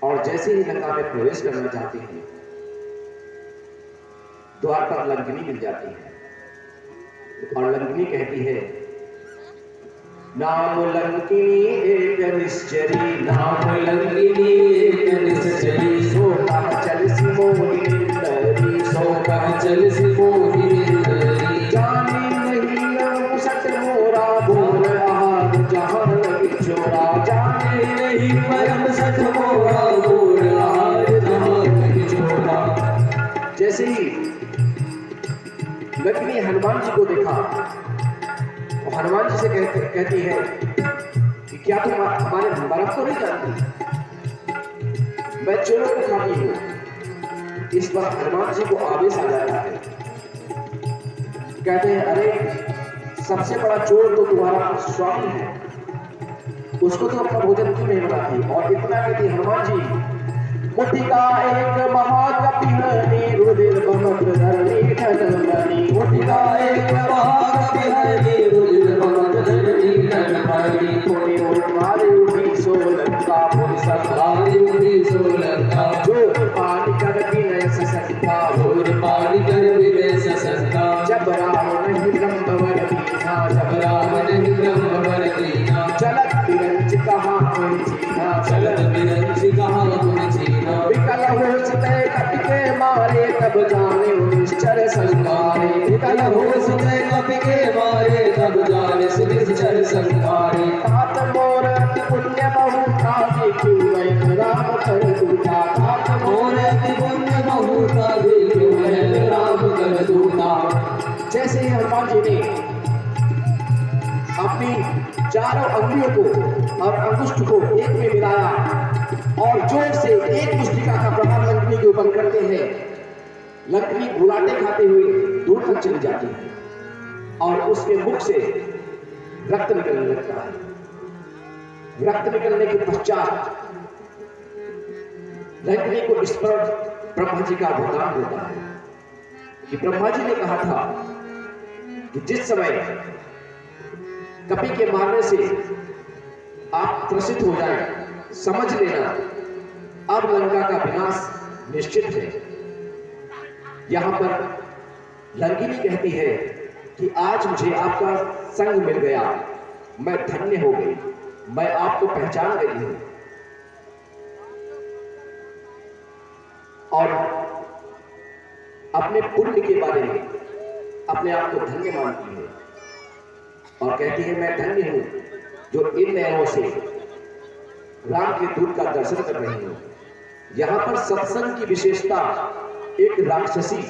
और जैसे ही लंका में प्रवेश करना चाहते हैं, द्वार पर लंकिनी मिल जाती है और लंकिनी कहती है, नाम लंकिनी एक निश्चरी, नाम लंकिनी एक निश्चरी, सो कहा चल सी मोहिनी नरी, सो कहा चल सी मोहिनी नरी, जानी नहीं अंकुशट मोरा, बोल आहार जहर लगी छोरा, जाने नहीं परम सत लक्ष्मी हनुमान जी को देखा और हनुमान जी से कहती है कि क्या तुम हमारे बर्फ को नहीं जानती? मैं चोरों को खाती हूँ। इस पर हनुमान जी को आवेश आ जाता है। कहते हैं अरे सबसे बड़ा चोर तो तुम्हारा स्वामी है, उसको तो अपना भोजन क्यों नहीं बनाती? और इतना कहती हनुमान जी, मुठिका एक महाकपि रुधिर बमत्र धरणी ठनमणि, मुठिका एक महाकपि रुधिर बमत्र धरणी ठनमणि, थोड़ी मारे उठी सोलंका पुर संभाली उठी सोलंका, जोर पानी कर विनय ससंका, जोर पानी कर विनय ससंका, जब राम नहीं ब्रह्मवर दीना, जब राम नहीं ब्रह्मवर दीना, चलत बिरंच कहाँ कोई जीना, चलत बिरंच कहाँ कोई जीना, विकल हो सते कपि के मारे तब जाने निश्चर संहारे, विकल हो सते कपि के मारे तब जाने निश्चर संहारे, तात मोर अति पुण्य बहुता देखियो मैं राम कर दूता, तात मोर अति पुण्य बहुता देखियो मैं राम कर दूता। जैसे ही हनुमान जी ने अपनी चारों अंगुलियों को और अंगुष्ठ को एक में मिलाया और जोर से एक मुष्टिका का प्रहार लंकनी के ऊपर करते हैं, लंकनी गुलाटे खाते हुए दूर तक चली जाती है और उसके मुख से रक्त निकलने लगता है। रक्त निकलने के पश्चात लंकनी को स्मरण ब्रह्मा जी का वरदान होता है कि ब्रह्मा जी ने कहा था कि जिस समय कपि के मारने से आप त्रसित हो जाए, समझ लेना अब लंका का विनाश निश्चित है। यहां पर लंकिनी कहती है कि आज मुझे आपका संग मिल गया, मैं धन्य हो गई, मैं आपको पहचान गई हूं और अपने पुण्य के बारे में अपने आप को धन्य मानती है और कहती है मैं धन्य हूं जो इन नयनों से राम के दूत का दर्शन कर रही हूं। यहां पर सत्संग की विशेषता एक राक्षसी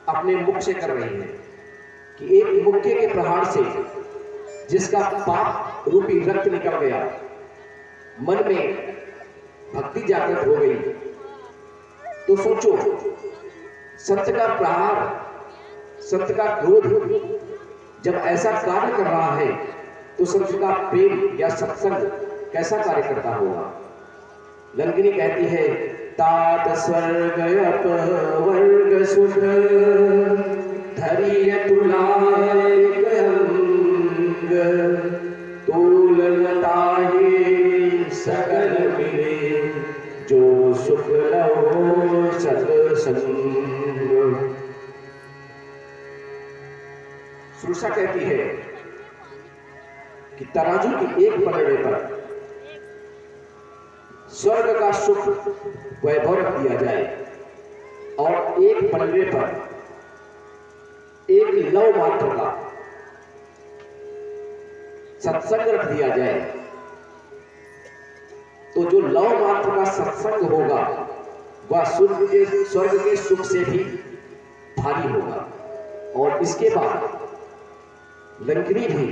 अपने मुख से कर रही है कि एक मुक्के के प्रहार से जिसका पाप रूपी रक्त निकल गया, मन में भक्ति जागृत हो गई, तो सोचो सत्य का प्रहार, सत्य का क्रोध जब ऐसा कार्य कर रहा है तो सत्य का प्रेम या सत्संग कैसा कार्य करता होगा। लंकिनी कहती है तात स्वर्ग अपवर्ग सुख धरिय तुलायक अंग, तोलताहि सकल मिले जो सुख लहो सत्संग। सुरसा कहती है कि तराजू की एक पलड़े पर स्वर्ग का सुख वैभव रख दिया जाए और एक पलड़े पर एक लव मात्र का सत्संग रख दिया जाए, तो जो लव मात्र का सत्संग होगा वह स्वर्ग के सुख से भी भारी होगा। और इसके बाद लंकिनी भी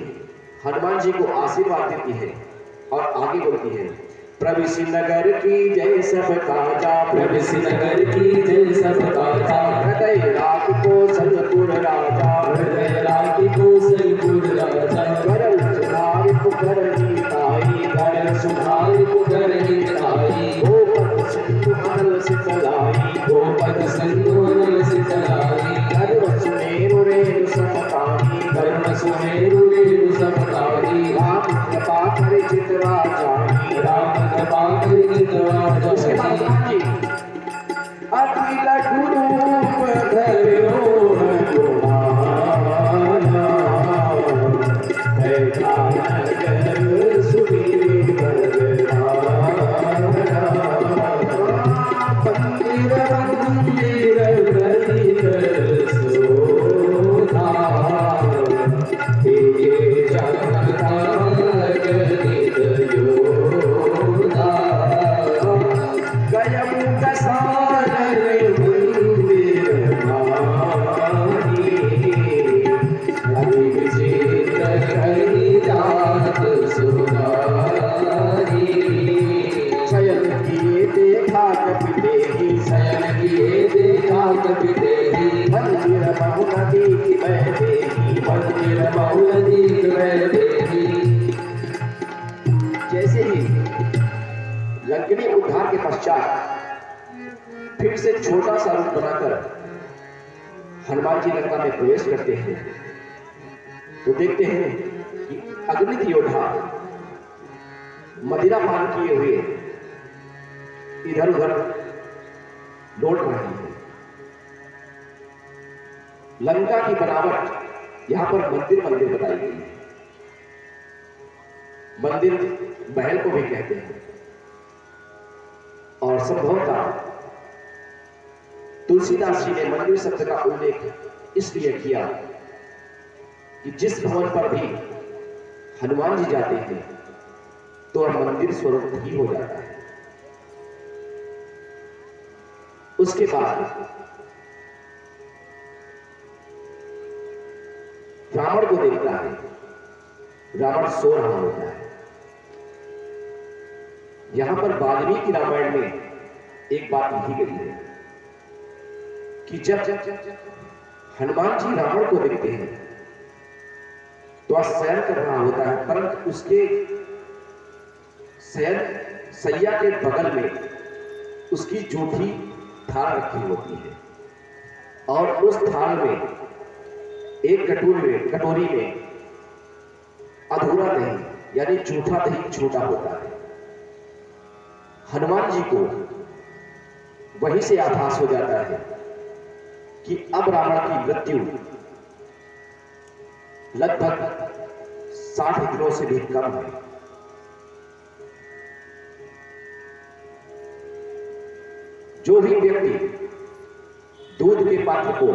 हनुमान जी को आशीर्वाद देती है और आगे बोलती है प्रविशि नगर की जय सब काजा, प्रविशि नगर की जय सब काजा, हृदय राग को संगपुर राजा, हृदय राग को संगपुर राजा, करल सुधार पुकर नीताई, करल सुधार पुकर नीताई, गोपद सिंधु हरल सितलाई, गोपद सिंधु हरल सितलाई, धर्म सुमेरु रेणु समताई, धर्म सुमेरु रेणु समताई, राम कृपा करे चितराजानी, राम कृपा करे चितराजानी, अखिल गुरु धर्यो हनुमाना, है जानकर सुधीर मंदिर मंदिर हरि सोना, हे जानकार गणित यो लंकिनी उद्धार के पश्चात फिर से छोटा सा रूप बनाकर हनुमान जी लंका में प्रवेश करते हैं तो देखते हैं कि अगणित योद्धा मदिरा पान किए हुए इधर उधर लौट रहे हैं। लंका की बनावट यहां पर मंदिर मंदिर बताई गई है। मंदिर महल को भी कहते हैं और संभवतः तुलसीदास जी ने मंदिर शब्द का उल्लेख इसलिए किया कि जिस भवन पर भी हनुमान जी जाते हैं तो वह मंदिर स्वरूप ही हो जाता है। उसके बाद रावण को देखता है, रावण सो रहा होता है। यहां पर वाल्मीकि रामायण में एक बात लिखी गई है कि जब हनुमान जी रावण को देखते हैं तो वह शयन कर रहा होता है, परंतु उसके शयन सैया के बगल में उसकी जूठी थाल रखी होती है और उस थाल में एक कटोरी में अधूरा दही यानी जूठा दही छोटा होता है। हनुमान जी को वहीं से आभास हो जाता है कि अब रावण की मृत्यु लगभग 60 दिनों से भी कम है। जो भी व्यक्ति दूध के पात्र को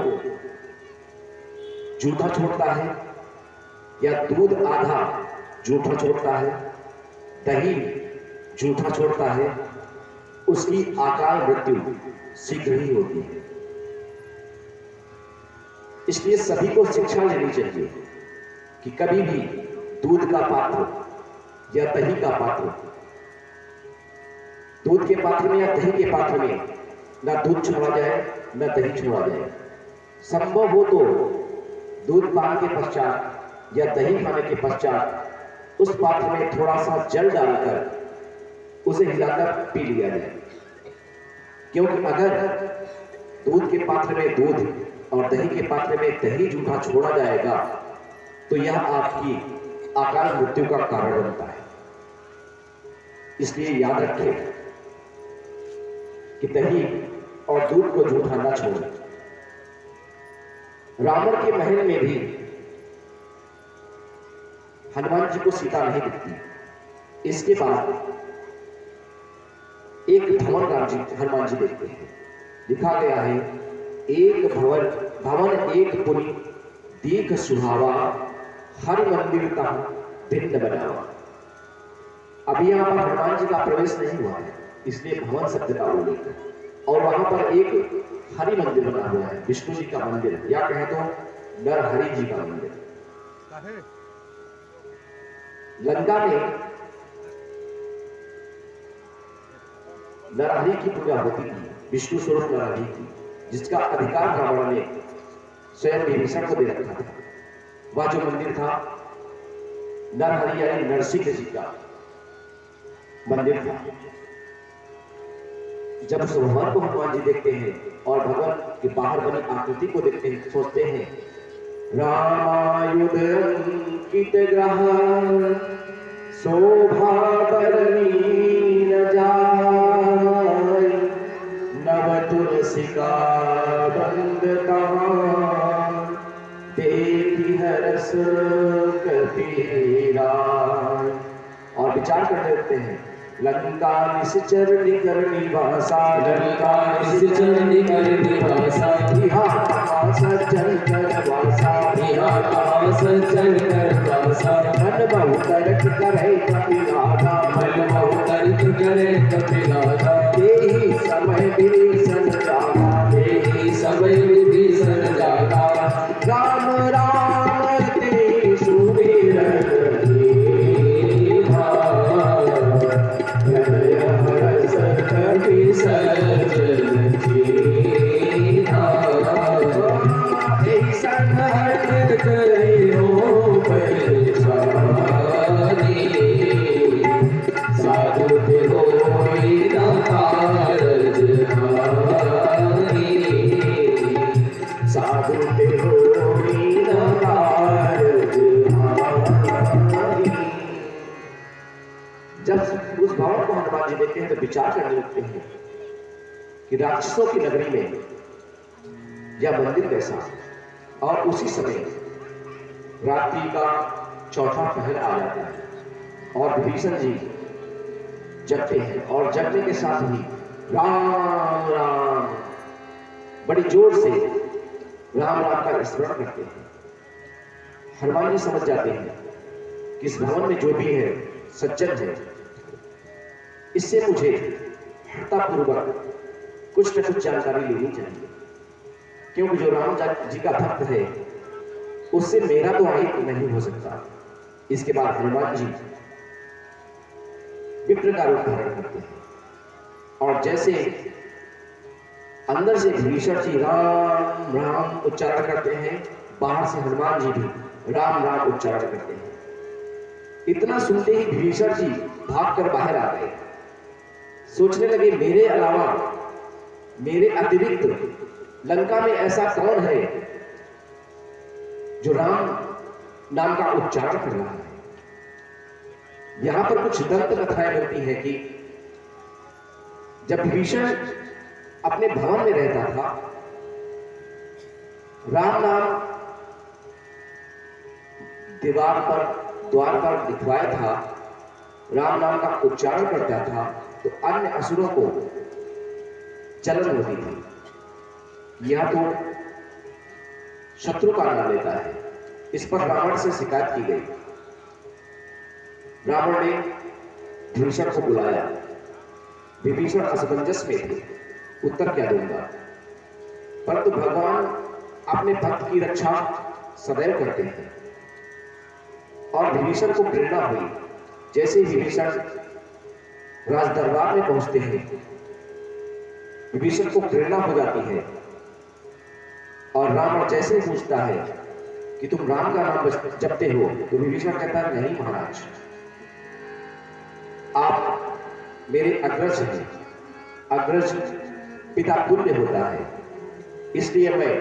जूठा छोड़ता है या दूध आधा जूठा छोड़ता है, दही जूठा छोड़ता है, उसकी अकाल मृत्यु शीघ्र ही होती है। इसलिए सभी को शिक्षा लेनी चाहिए कि कभी भी दूध का पात्र या दही का पात्र, दूध के पात्र में या दही के पात्र में न दूध छोड़ा जाए न दही छोड़ा जाए। संभव हो तो दूध पान के पश्चात या दही खाने के पश्चात उस पात्र में थोड़ा सा जल डालकर उसे हिलाकर पी लिया जाए, क्योंकि अगर दूध के पात्र में दूध और दही के पात्र में दही जूठा छोड़ा जाएगा तो यह आपकी अकाल मृत्यु का कारण बनता है। इसलिए याद रखें कि दही और दूध को जूठा न छोड़ें। रावण के महल में भी हनुमान जी को सीता नहीं दिखती। इसके बाद एक भवन हनुमान जी देखते हैं। लिखा गया है, एक भवन एक पुनि दीख सुहावा, हर मंदिर का भिन्न बनावा। अभी यहां पर हनुमान जी का प्रवेश नहीं हुआ है, इसलिए भवन शब्द का उल्लेख है। और वहां पर एक हरि मंदिर बना हुआ है, विष्णु जी का मंदिर, या कहें तो नरहरि जी का मंदिर। लंका में नरहरि की पूजा होती थी, विष्णु स्वरूप नरहरि की, जिसका अधिकार रावण ने स्वयं विभीषण को दे रखा था। वह जो मंदिर था नरहरि यानी नरसिंह जी का मंदिर था। जब उस भगवान को हनुमान जी देखते हैं और भगवान के बाहर बनी आकृति को देखते हैं, सोचते हैं रामायुध अंकित ग्रह शोभा बरनी न जाय, नव तुलसी का बंद कहाँ, देखी हरस कपीरा। और विचार करते रहते हैं, लंका निश्चर निकर निवासा, लंका निश्चर निकर निवासा, यहाँ कहाँ सज्जन कर वासा, यहाँ कहाँ सज्जन कर वासा। मन बहु तर्क करे कपिलादा, मन बहु तर्क करे कपिलादा, तेहि समय विभीषण जागा, तेहि समय विभीषण जागा। राम राम तेहि सुमिरन साधु जब उस भवन को हनुमान जी देखते हैं तो विचार करने लगते हैं कि राक्षसों की नगरी में यह मंदिर कैसा। और उसी समय रात्रि का चौथा पहर आ जाता है और विभीषण जी जगते हैं और जगने के साथ ही राम राम बड़ी जोर से राम राम का स्मरण करते हैं। हनुमान जी समझ जाते हैं कि इस भवन में जो भी है सज्जन है, इससे मुझे हठतापूर्वक कुछ न कुछ जानकारी लेनी चाहिए, क्योंकि जो राम जी का भक्त है उससे मेरा तो आहित नहीं हो सकता। इसके बाद हनुमान जी विप्र का रूप धारण करते हैं और जैसे अंदर से विभीषण जी राम राम उच्चारण करते हैं, बाहर से हनुमान जी भी राम राम उच्चारण करते हैं। इतना सुनते ही विभीषण जी भागकर बाहर आ गए। सोचने लगे मेरे अलावा, मेरे अतिरिक्त लंका में ऐसा कौन है जो राम नाम का उच्चारण कर रहा है। यहां पर कुछ दंत कथाएं मिलती है कि जब विभीषण अपने भवन में रहता था, राम नाम दीवार पर, द्वार पर लिखवाया था, राम नाम का उच्चारण करता था तो अन्य असुरों को जलन होती थी। यह तो शत्रु का नाम लेता है। इस पर रावण से शिकायत की गई। रावण ने विभीषण को बुलाया। विभीषण असमंजस में थे, उत्तर क्या दूंगा, परंतु भगवान अपने भक्त की रक्षा सदैव करते हैं और विभीषण को प्रेरणा हुई। जैसे विभीषण राजदरबार में पहुंचते हैं, विभीषण को प्रेरणा हो जाती है और रावण जैसे पूछता है कि तुम राम का नाम जपते हो, तो विभीषण कहता है नहीं महाराज, आप मेरे अग्रज हैं। अग्रज पिता तुल्य होता है, इसलिए मैं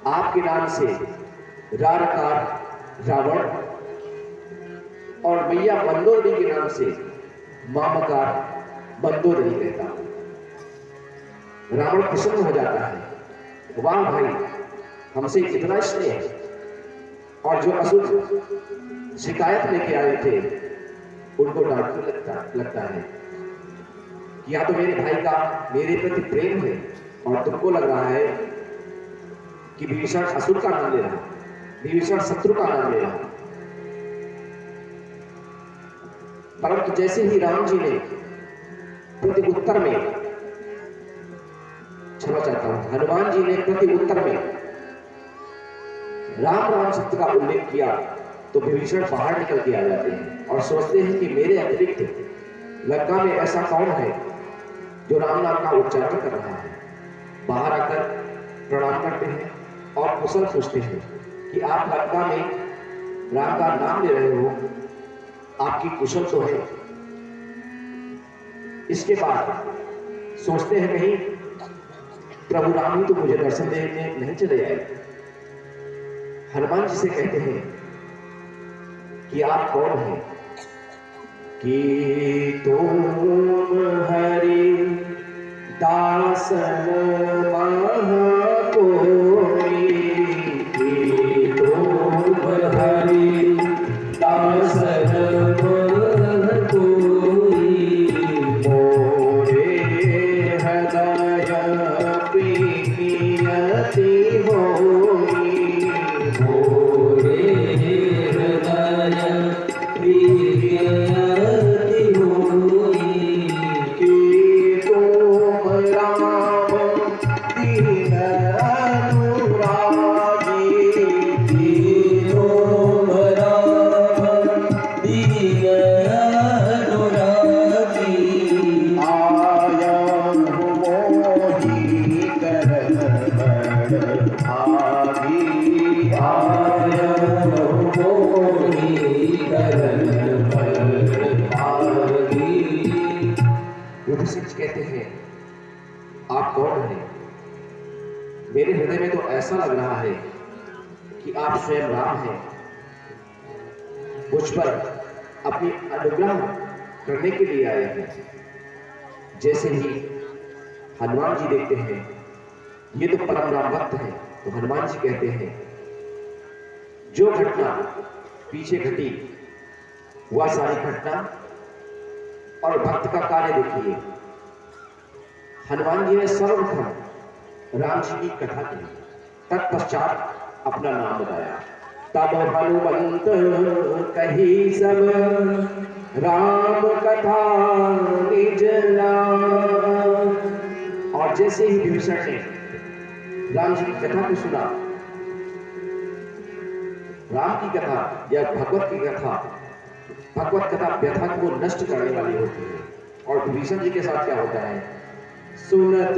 आपके नाम से रारकार रावण और मैया मंदोदरी के नाम से मामकार मंदोदरी कहता हूं। रावण प्रसन्न हो जाता है, वाह भाई, हमसे इतना स्नेह। और जो असुर शिकायत लेके आए थे उनको डांटने लगता है कि या तो मेरे भाई का मेरे प्रति प्रेम है और तुमको लग रहा है कि विभीषण असुर का नाम ले रहा, विभीषण शत्रु का नाम ले रहा। परंतु जैसे ही राम जी ने प्रति उत्तर में, क्षमा चाहता हूं, हनुमान जी ने प्रति उत्तर में राम राम शब्द का उल्लेख किया तो विभीषण बाहर निकल के आ जाते हैं और सोचते हैं कि मेरे अतिरिक्त लंका में ऐसा कौन है जो राम नाम का उच्चारण कर रहा है। बाहर आकर प्रणाम करते हैं और कुशल पूछते हैं कि आप लंका में राम का नाम ले रहे हो, आपकी कुशल तो है। इसके बाद सोचते हैं कहीं प्रभु राम ही तो मुझे दर्शन देने नहीं चले आए। हनुमान जी से कहते हैं कि आप कौन हैं। कि तुम हरि दासन कोई, कि तुम हरि दासन कोई, मोरे हृदय प्रीति होई, मोरे हृदय प्रीति होई, कि तुम राम दीन अनुरागी, कि तुम राम दीन अनुरागी, आयं मोहि करन बड़ भागी, आयं मोहि करन बड़ भागी। विभीषण कहते हैं आप कौन हैं। मेरे हृदय में तो ऐसा लग रहा है कि आप स्वयं राम हैं। मुझ पर अपनी अनुग्रह करने के लिए आए हैं। जैसे ही हनुमान जी देखते हैं ये तो परम राम भक्त है, तो हनुमान जी कहते हैं जो घटना पीछे घटी वह सारी घटना और भक्त का कार्य देखिए। हनुमान जी ने सर्वप्रथम राम जी की कथा की, तत्पश्चात अपना नाम बताया। तब हनुमंत कही सब राम कथा निज नाम। और जैसे ही विभीषण ने राम जी की कथा को सुना, राम की कथा या भगवत की कथा, भगवत कथा व्यथा को नष्ट करने वाली होती है। और विभीषण जी के साथ क्या होता है? सुनत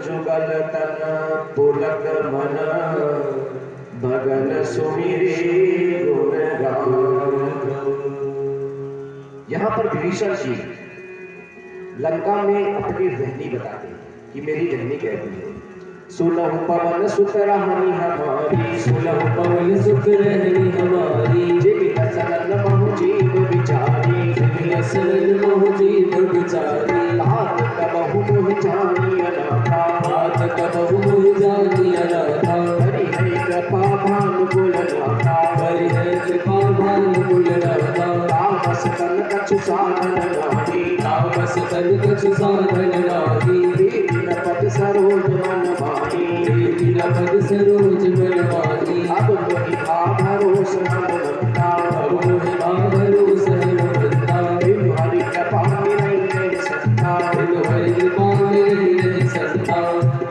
जुगल तन पुलक मन भगन सुमिरे गुण राम। यहां पर विभीषण जी लंका में अपनी रहनी बताते हैं कि मेरी रहनी कैसी है। सुलभ पवन सुत रहनी हमारी, सुलभ पवन सुत रहनी हमारी, जिमित सनन महु जीव विचारी, जिमित सनन महु जीव विचारी। हाथ कबहु मोहि जानी अनाथा, हाथ कबहु मोहि जानी अनाथा। हरि है कृपा भानु गुणनाथा, हरि है कृपा भानु गुणनाथा। तामस तन कछु साधन नाही, तामस तन कछु साधन नाही। दीन पद सरोज मन माही, दीन पद सरोज मन माही। अब मोहि भरोस हनुमंता, अब मोहि भरोस हनुमंता। बिनु हरि कृपा मिलई सत्ता, बिनु हरि कृपा मिलई सत्ता।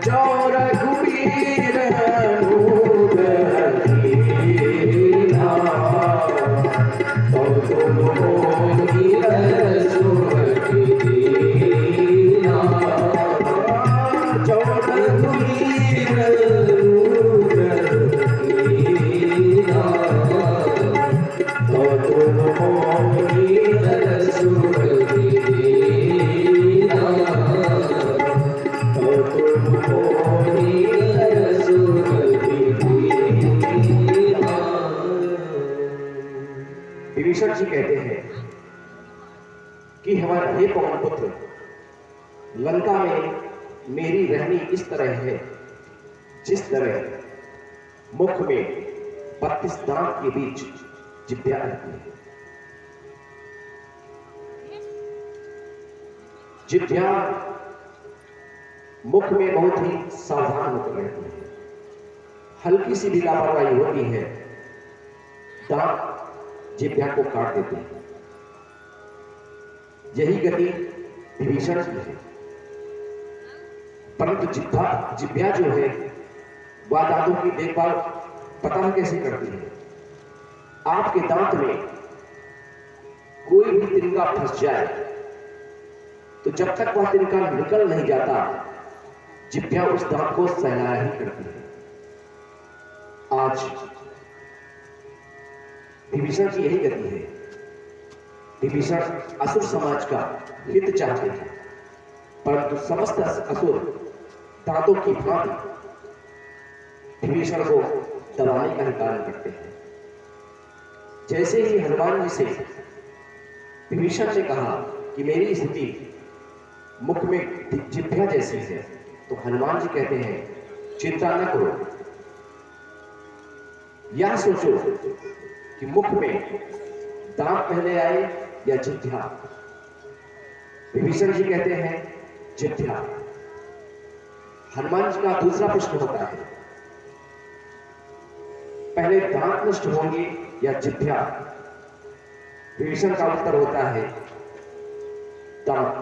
जो रघुबीर अनुग्रह कीन्हा, तब तुम मोहि रघुबर कीन्हा। जो रघुबीर अनुग्रह कीन्हा, तब तुम मोहि रघुबर कीन्हा। तब तुम मोहि रघुबर कीन्हा। विभीषण जी कहते हैं कि हमारे हे पवन पुत्र, लंका में मेरी रहनी इस तरह है जिस तरह मुख में 32 दांत के बीच जिभ्या रहती है। जिभ्या मुख में बहुत ही सावधान होकर रहती है। हल्की सी भी लापरवाही होती है, दांत जिभ्या को काट देते हैं। यही गति विभीषण की है। परंतु जिभ्या जो है वह दांतों की देखभाल पता नहीं कैसे करती है। आपके दांत में कोई भी तिनका फंस जाए तो जब तक वह तिनका निकल नहीं जाता, जिभ्या उस दांत को सहलाया ही करती है। आज विभीषण की यही गति है। विभीषण असुर समाज का हित चाहते हैं, परंतु समस्त असुर दांतों की भांति विभीषण को दबाने का कार्य करते हैं। जैसे ही हनुमान जी से विभीषण ने कहा कि मेरी स्थिति मुख में जिभ्या जैसी है, तो हनुमान जी कहते हैं चिंता न करो, यह सोचो कि मुख में दांत पहले आए या जिभ्या। विभीषण जी कहते हैं जिभ्या। हनुमान जी का दूसरा प्रश्न होता है पहले दांत नष्ट होंगे या जिभ्या? विभीषण का उत्तर होता है दांत।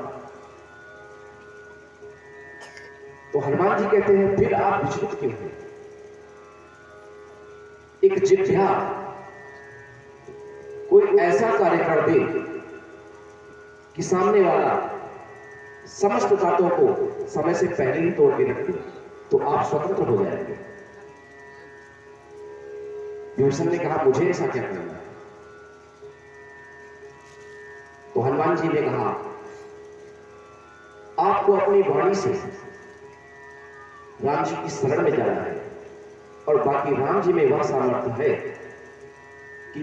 तो हनुमान जी कहते हैं फिर आप विचलित क्यों हैं? एक जिभ्या कोई ऐसा कार्य कर दे कि सामने वाला समस्त दांतों को समय से पहले ही तोड़ के रख दे, तो आप स्वतंत्र हो जाएंगे। विभीषण ने कहा मुझे ऐसा क्या करना है? तो हनुमान जी ने कहा आपको अपनी वाणी से राम जी की शरण में जाना है, और बाकी राम जी में वह सामर्थ्य है कि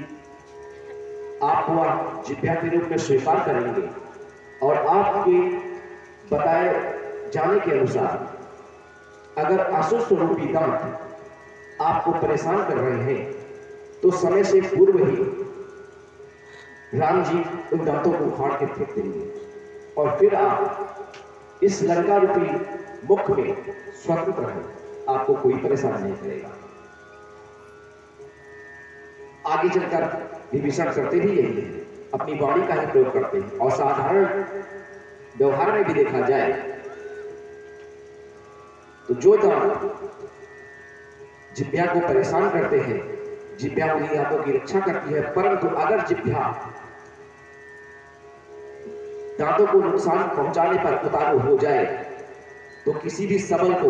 आप वह जिह्वा के रूप में स्वीकार करेंगे और आपके बताए जाने के अनुसार अगर असुर स्वरूपी दांत आपको परेशान कर रहे हैं तो समय से पूर्व ही राम जी उन दांतों को उखाड़ के फेंक देंगे और फिर आप इस लंका रूपी मुख में स्वतंत्र हैं, आपको कोई परेशान नहीं करेगा। आगे चलकर विभीषण करते भी यही है, अपनी वाणी का ही प्रयोग करते हैं और साधारण व्यवहार में भी देखा जाए तो जो दांत जिह्वा को परेशान करते हैं, जिह्वा उन्हीं दांतों की रक्षा करती है, परंतु अगर जिह्वा दांतों को नुकसान पहुंचाने पर उतारू हो जाए तो किसी भी सबल को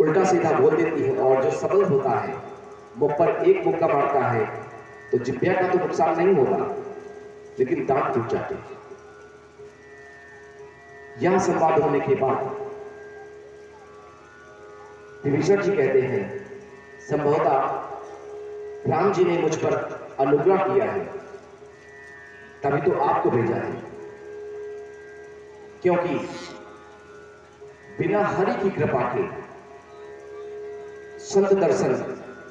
उल्टा सीधा बोल देती है और जो सबल होता है मुख पर एक मुक्का मारता है तो जिह्वा का तो नुकसान नहीं होगा लेकिन दांत टूट जाते हैं। यह संवाद होने के बाद विभीषण जी कहते हैं, संभवतः राम जी ने मुझ पर अनुग्रह किया है तभी तो आपको भेजा है, क्योंकि बिना हरि की कृपा के संत दर्शन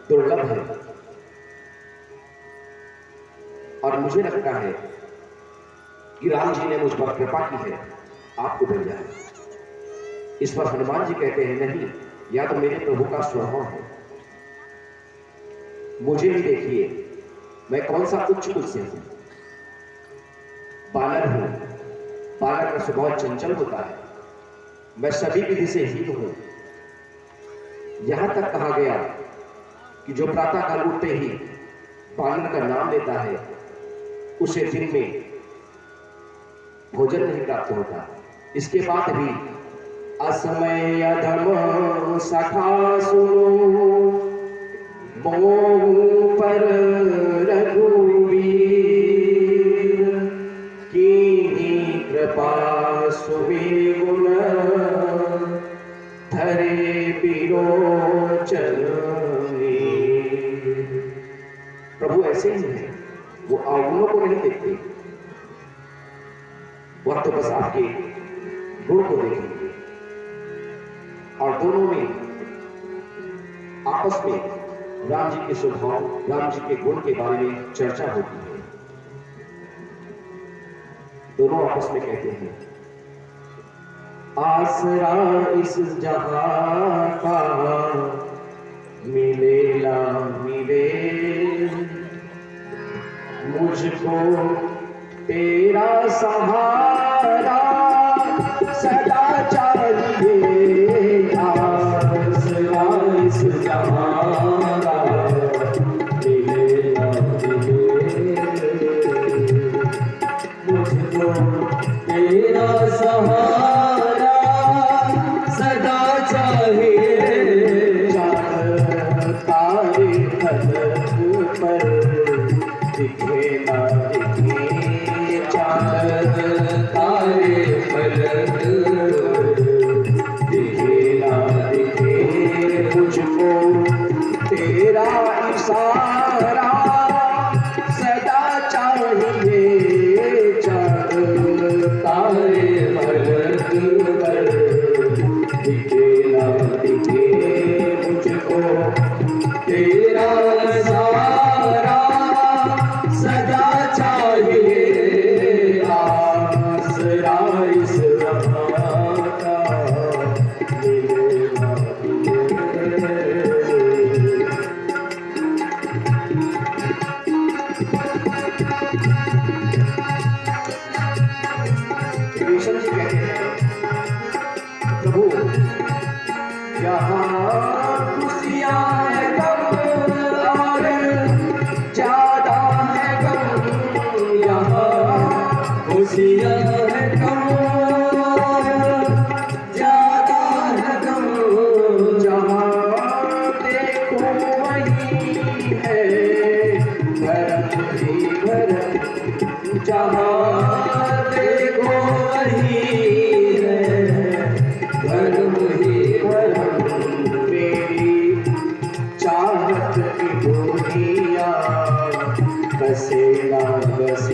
दुर्लभ है और मुझे लगता है कि राम जी ने मुझ पर कृपा की है, आपको भेजा है। इस पर हनुमान जी कहते हैं, नहीं, या तो मेरे प्रभु का स्वभाव है, मुझे भी देखिए मैं कौन सा उच्च कुल से हूं, बानर हूं, बानर का स्वभाव चंचल होता है, मैं सभी विधि से हीन हूं। यहां तक कहा गया कि जो प्रातः काल उठते ही बानर का नाम लेता है उसे दिन में भोजन नहीं प्राप्त होता। इसके बाद भी असमय अधम सखा सुनो मोह पर रघुवीर कीन्ही कृपा सुबे गुण धरे बिरोचन। प्रभु ऐसे ही है, वो अवगुणों को नहीं देखते, वह तो बस आपके गुण को देखेंगे और दोनों में आपस में राम जी के स्वभाव, राम जी के गुण के बारे में चर्चा होती है। दोनों आपस में कहते हैं, आसरा इस जहां का मिले ना मिले, मुझको तेरा सहारा सदा चाहिए। आसरा इस जहां का मिले ना मिले, मुझको तेरा सहारा सदा चाहिए। चांद तारे फलक पर दिखे ना दिखे, चांद तारे फलक दिखे ना दिखे, मुझको तेरा इशारा सदा चाहिए। चांद तारे फलक पर दिखे ना दिखे, मुझको तेरा सहारा सदा चाहिए। आसरा इस जहां का मिले ना मिले। विभीषण जी कहते हैं, प्रभु यहाँ खुशियां है कम और ज्यादा है गम, यहाँ खुशियां है कम ज्यादा है गम, जहाँ देखो वही है भरम ही भरम, जहाँ देखो वही है भरम ही भरम। मेरी चाहत की दुनिया बसे ना बसे,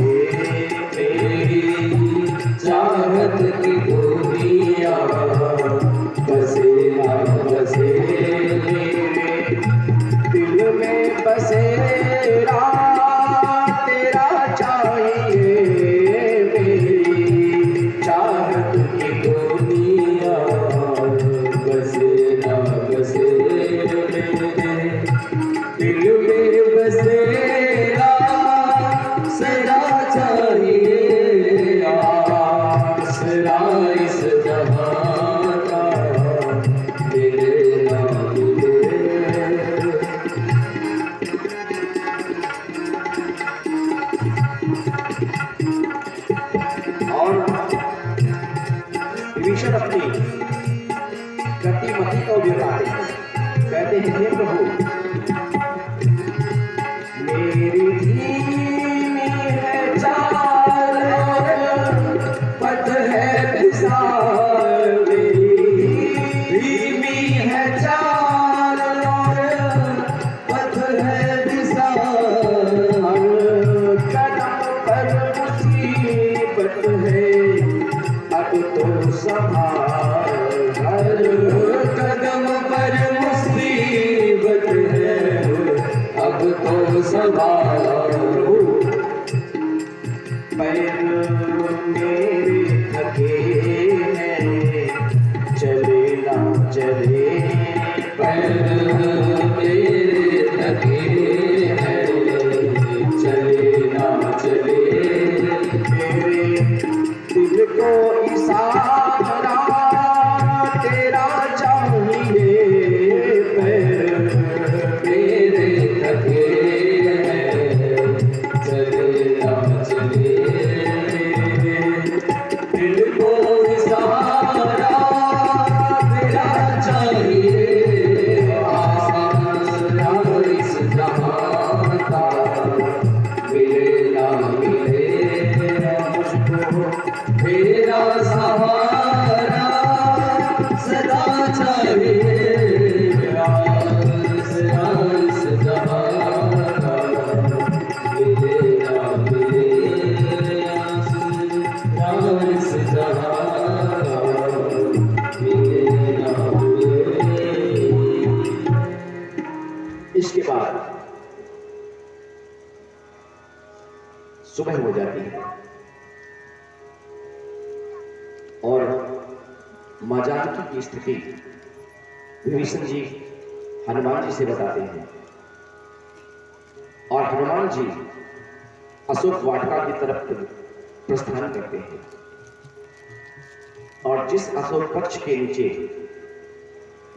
हे प्रभु मेरी धीमी है चाल और पथ है विशाल, मेरी धीमी है चाल और पथ है विशाल, कदम पर मुसीबत है अब तो संभाल, हर कदम पर मुसीबत है अब तो संभाल। पैर मेरे थके हैं चले ना चले, पैर मेरे थके हैं चले ना चले, मेरे दिल को इशारा तेरा चाहिए, पैर मेरे थके हैं चले ना चले, दिल को इशारा तेरा चाहिए, आसमान इस जहां का मिले ना मिले मुझको तेरा सहारा सदा चाहिए, इस जहां का मिले ना मिले, इस जहां का मिले ना मिले। इसके बाद सुबह हो जाती है और मां जानकी की स्थिति विभीषण जी हनुमान जी से बताते हैं और हनुमान जी अशोक वाटिका की तरफ प्रस्थान करते हैं और जिस अशोक वृक्ष के नीचे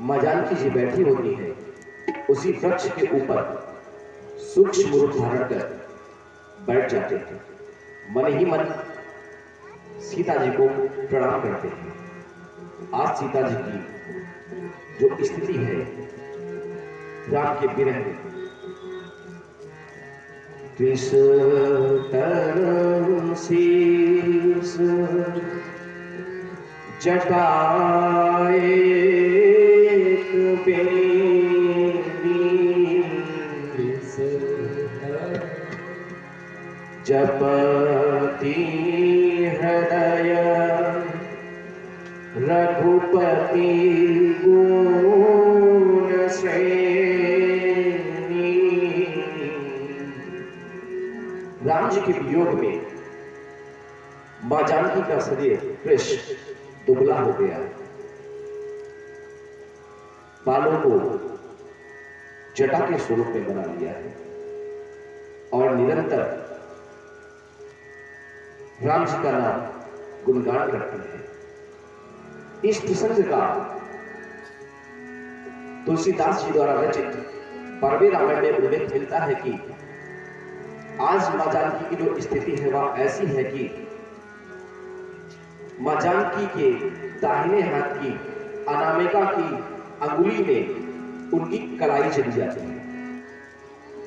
मां जानकी जी बैठी होती है उसी वृक्ष के ऊपर सूक्ष्म रूप धारण कर बैठ जाते हैं, मन ही मन सीता जी को प्रणाम करते हैं। आज सीता जी की जो स्थिति है राम के विरह में, कृष्ण शीस जटाए जपति हृदय रघुपति गुण श्रेणी। राम जी के वियोग में मां जानकी का शरीर कृष्ण दुबला हो गया, बालों को जटा के स्वरूप में बना लिया है और निरंतर राम जी का नाम गुणगान करते हैं। इस प्रसंग का तुलसीदास जी द्वारा रचित पर्वे रामायण में उल्लेख मिलता है कि आज मां जानकी की जो स्थिति है वह ऐसी है कि मां जानकी के दाहिने हाथ की अनामिका की अंगुली में उनकी कलाई चली जाती है,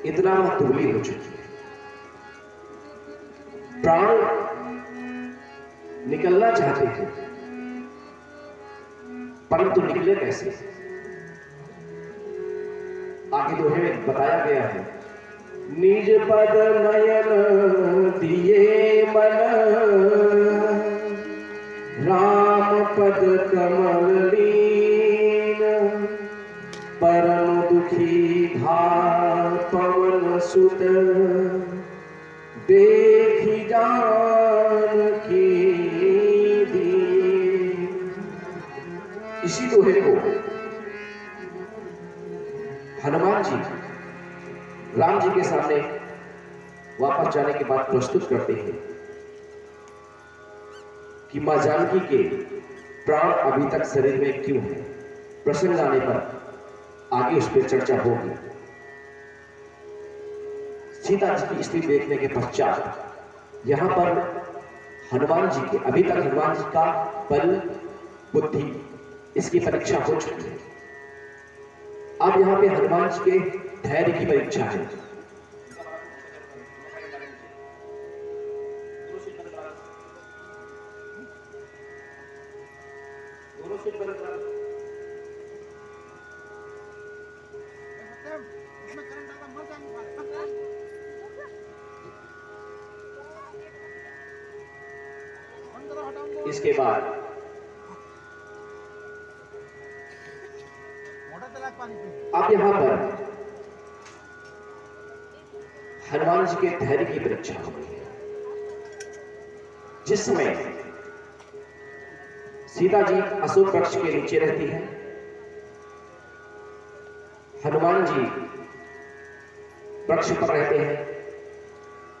इतना वह दुबली हो चुकी है। प्राण निकलना चाहते थे परंतु निकले कैसे? आगे दोहे में बताया गया है, निज पद नयन दिए मन राम पद कमल लीन, परम दुखी भार पवन सुत देखी जानकी दीन। इसी दोहे को हनुमान जी राम जी के सामने वापस जाने के बाद प्रस्तुत करते हैं कि मां जानकी के प्राण अभी तक शरीर में क्यों है। प्रसंग आने पर आगे उस पर चर्चा होगी। सीता जी की स्थिति देखने के पश्चात यहां पर हनुमान जी के अभी तक हनुमान जी का बल बुद्धि इसकी परीक्षा हो चुकी है। अब यहाँ पे हनुमान जी के धैर्य की परीक्षा है। इसके बाद अब यहां पर हनुमान जी के धैर्य की परीक्षा होती है। जिस समय सीता जी अशोक वृक्ष के नीचे रहती है, हनुमान जी वृक्ष पर रहते हैं,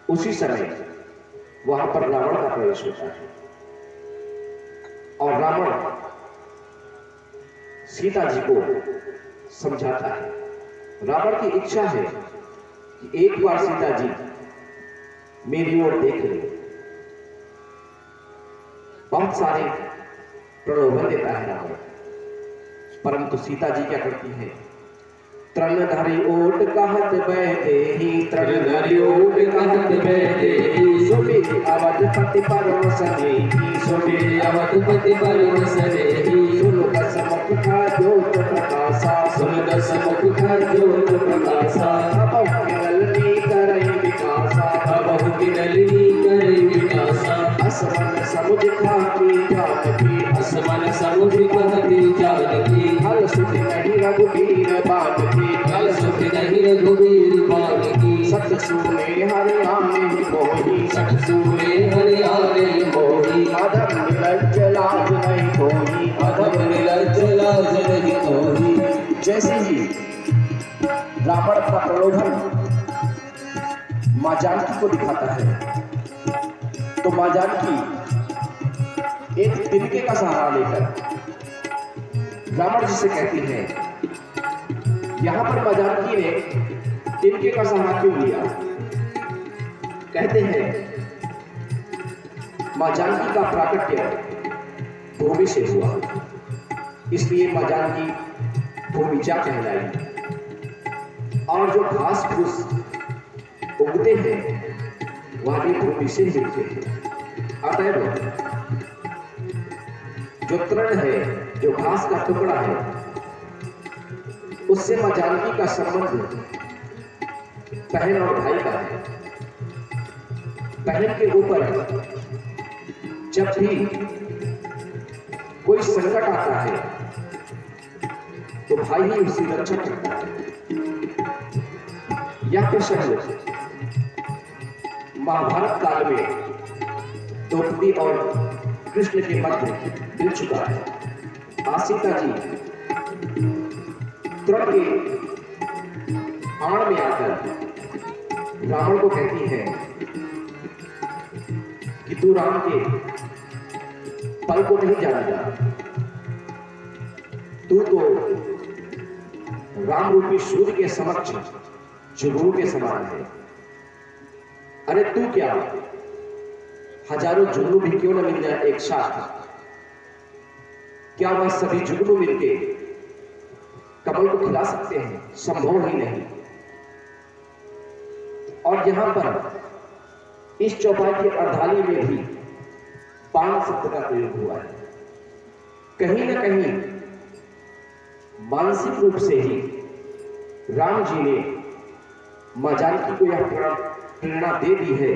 उसी समय वहां पर रावण का प्रवेश होता है और रावण सीता जी को समझाता है। रावण की इच्छा है कि एक बार सीता जी मेरी ओर देख ले। बहुत सारे प्रलोभन देता है रावण, परंतु सीता जी क्या करती है? तृणधारी ओट कहत बैदेही, तृणधारी ओट कहत बैदेही, सुमिरि अवधपति परवसनेही, सुमिरि अवधपति परवसनेही, सुन दस मुख का ज्योत प्रकाशा, सुन दस मुख का ज्योत प्रकाशा, अबहु विरलनी करई विकासा, अबहु विरलनी करई विकासा, असमन समुझ खाती जानकी, असमन समुझ खाती जानकी, हल सुख नहीं रघुबीर बानकी, हल सुख नहीं रघुबीर बानकी, सत सूने हरियाणे मोही, सत सूने हरियाणे मोही, अधम निलज्ज लाज नहीं कोई, अधम निलज्ज लाज नहीं कोई। जैसे ही रावण का प्रलोभन मां जानकी को दिखाता है, तो मां जानकी एक तिनके का सहारा लेकर रावण जी से कहती है। यहां पर मां जानकी ने तिनके का सहारा क्यों लिया? कहते हैं मां जानकी का प्राकट्य भूमि से हुआ, इसलिए मां जानकी भूमिजा कहलाई। और जो घास फूस उगते हैं वह भी भूमि से मिलते हैं। अतएव जो तृण है, जो घास का टुकड़ा है, उससे मां जानकी का संबंध बहन और भाई का है। बहन के ऊपर जब भी कोई संकट आता है तो भाई ही उसकी रक्षा करता है। यह प्रसंग महाभारत काल में द्रौपदी और कृष्ण के मध्य मिल चुका है। सीता जी तृण के आड़ में आकर रावण को कहती है कि तू राम के पल को नहीं जानता, तू तो राम रूपी सूर्य के समक्ष जुगनू के समान है। अरे तू क्या, हजारों जुगनू भी क्यों न मिल जाए एक साथ, क्या वह सभी जुगनू मिलके कमल को खिला सकते हैं? संभव ही नहीं। और यहां पर इस चौपाई की अर्धाली में भी बाण शब्द का प्रयोग हुआ है। कहीं ना कहीं मानसिक रूप से ही राम जी ने मां जानकी को यह प्रेरणा दे दी है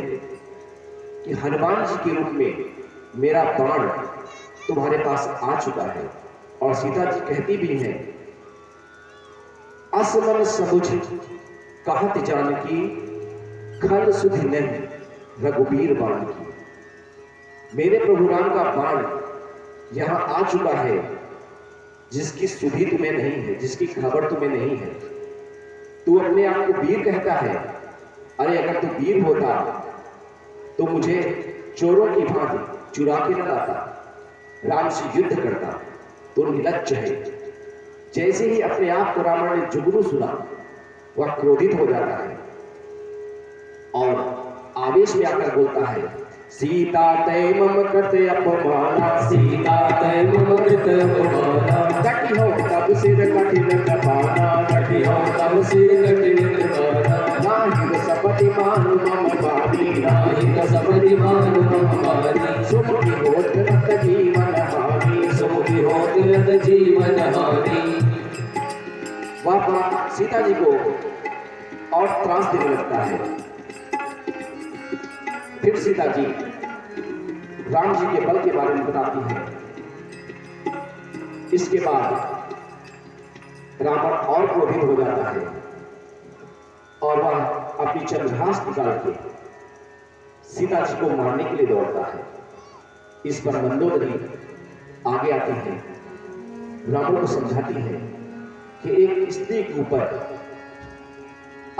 कि हनुमान जी के रूप में मेरा बाण तुम्हारे पास आ चुका है। और सीता जी कहती भी हैं, असमन समुझ कहत जानकी, खल सुधि नहीं रघुबीर बाण की। मेरे प्रभु राम का बाण यहां आ चुका है, जिसकी सुधि तुम्हें नहीं है, जिसकी खबर तुम्हें नहीं है। तू अपने आप को वीर कहता है। अरे अगर तू वीर होता तो मुझे चोरों की भांति चुरा के न लाता, राम से युद्ध करता। तो निर्लज्ज है। जैसे ही अपने आप को रावण ने जुगनू सुना, वह क्रोधित हो जाता है और आवेश में आकर बोलता है, सीता तय मम कृत अपमाना, सीता तय मम कृत अपमाना, कटि हो तब सिर कठिन कपाना, कटियो तब सिर कटिन बारा नाही सपति मानु मम बारी नाही कसपति मानु मम बारी सुखी होत रत जीवन हानि सुखी होत रत जीवन हानि। वह बात सीता जी को और त्रास देने लगता है। फिर सीता जी राम जी के बल के बारे में बताती है। इसके बाद रावण और क्रोधित हो जाता है और वह अपनी चंद्रहास निकाल के सीता जी को मारने के लिए दौड़ता है। इस पर मंदोदरी आगे आती है, रावण को समझाती है कि एक स्त्री के ऊपर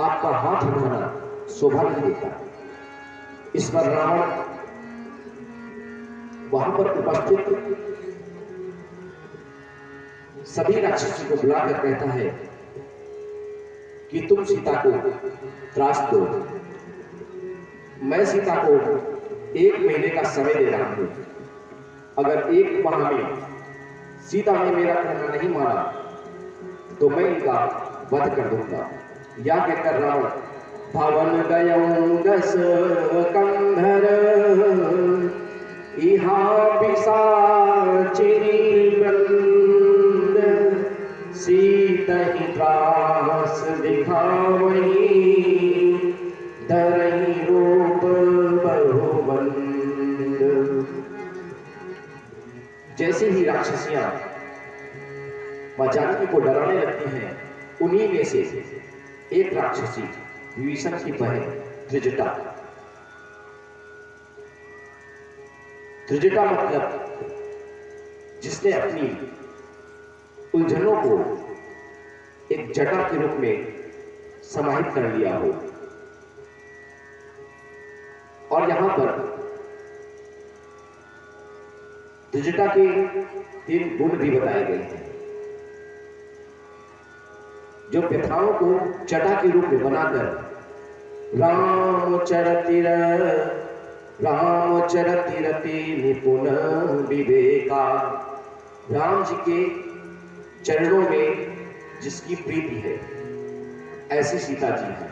आपका हाथ उठाना शोभा नहीं देता। इस पर रावण वहां पर उपस्थित सभी राक्षसों को बुलाकर कहता है कि तुम सीता को त्रास दो, मैं सीता को 1 महीने का समय दे रहा हूं। अगर 1 माह में सीता ने मेरा कहना नहीं माना तो मैं इनका वध कर दूंगा। या कहकर रावण भवन गयं दस कंधर इहा पिशाचिनी वृंद सीतहि त्रास दिखावही धरहि रूप बहुवंद। जैसे ही राक्षसियां मां जानकी को डराने लगती हैं, उन्हीं में से एक राक्षसी विभीषण की बहन त्रिजटा, त्रिजटा मतलब जिसने अपनी उलझनों को एक जटा के रूप में समाहित कर लिया हो। और यहां पर त्रिजटा के 3 गुण भी बताए गए हैं जो व्यथाओं को जटा के रूप में बनाकर राम चरति निपुण विवेका, राम जी के चरणों में जिसकी प्रीति है ऐसी सीता जी है।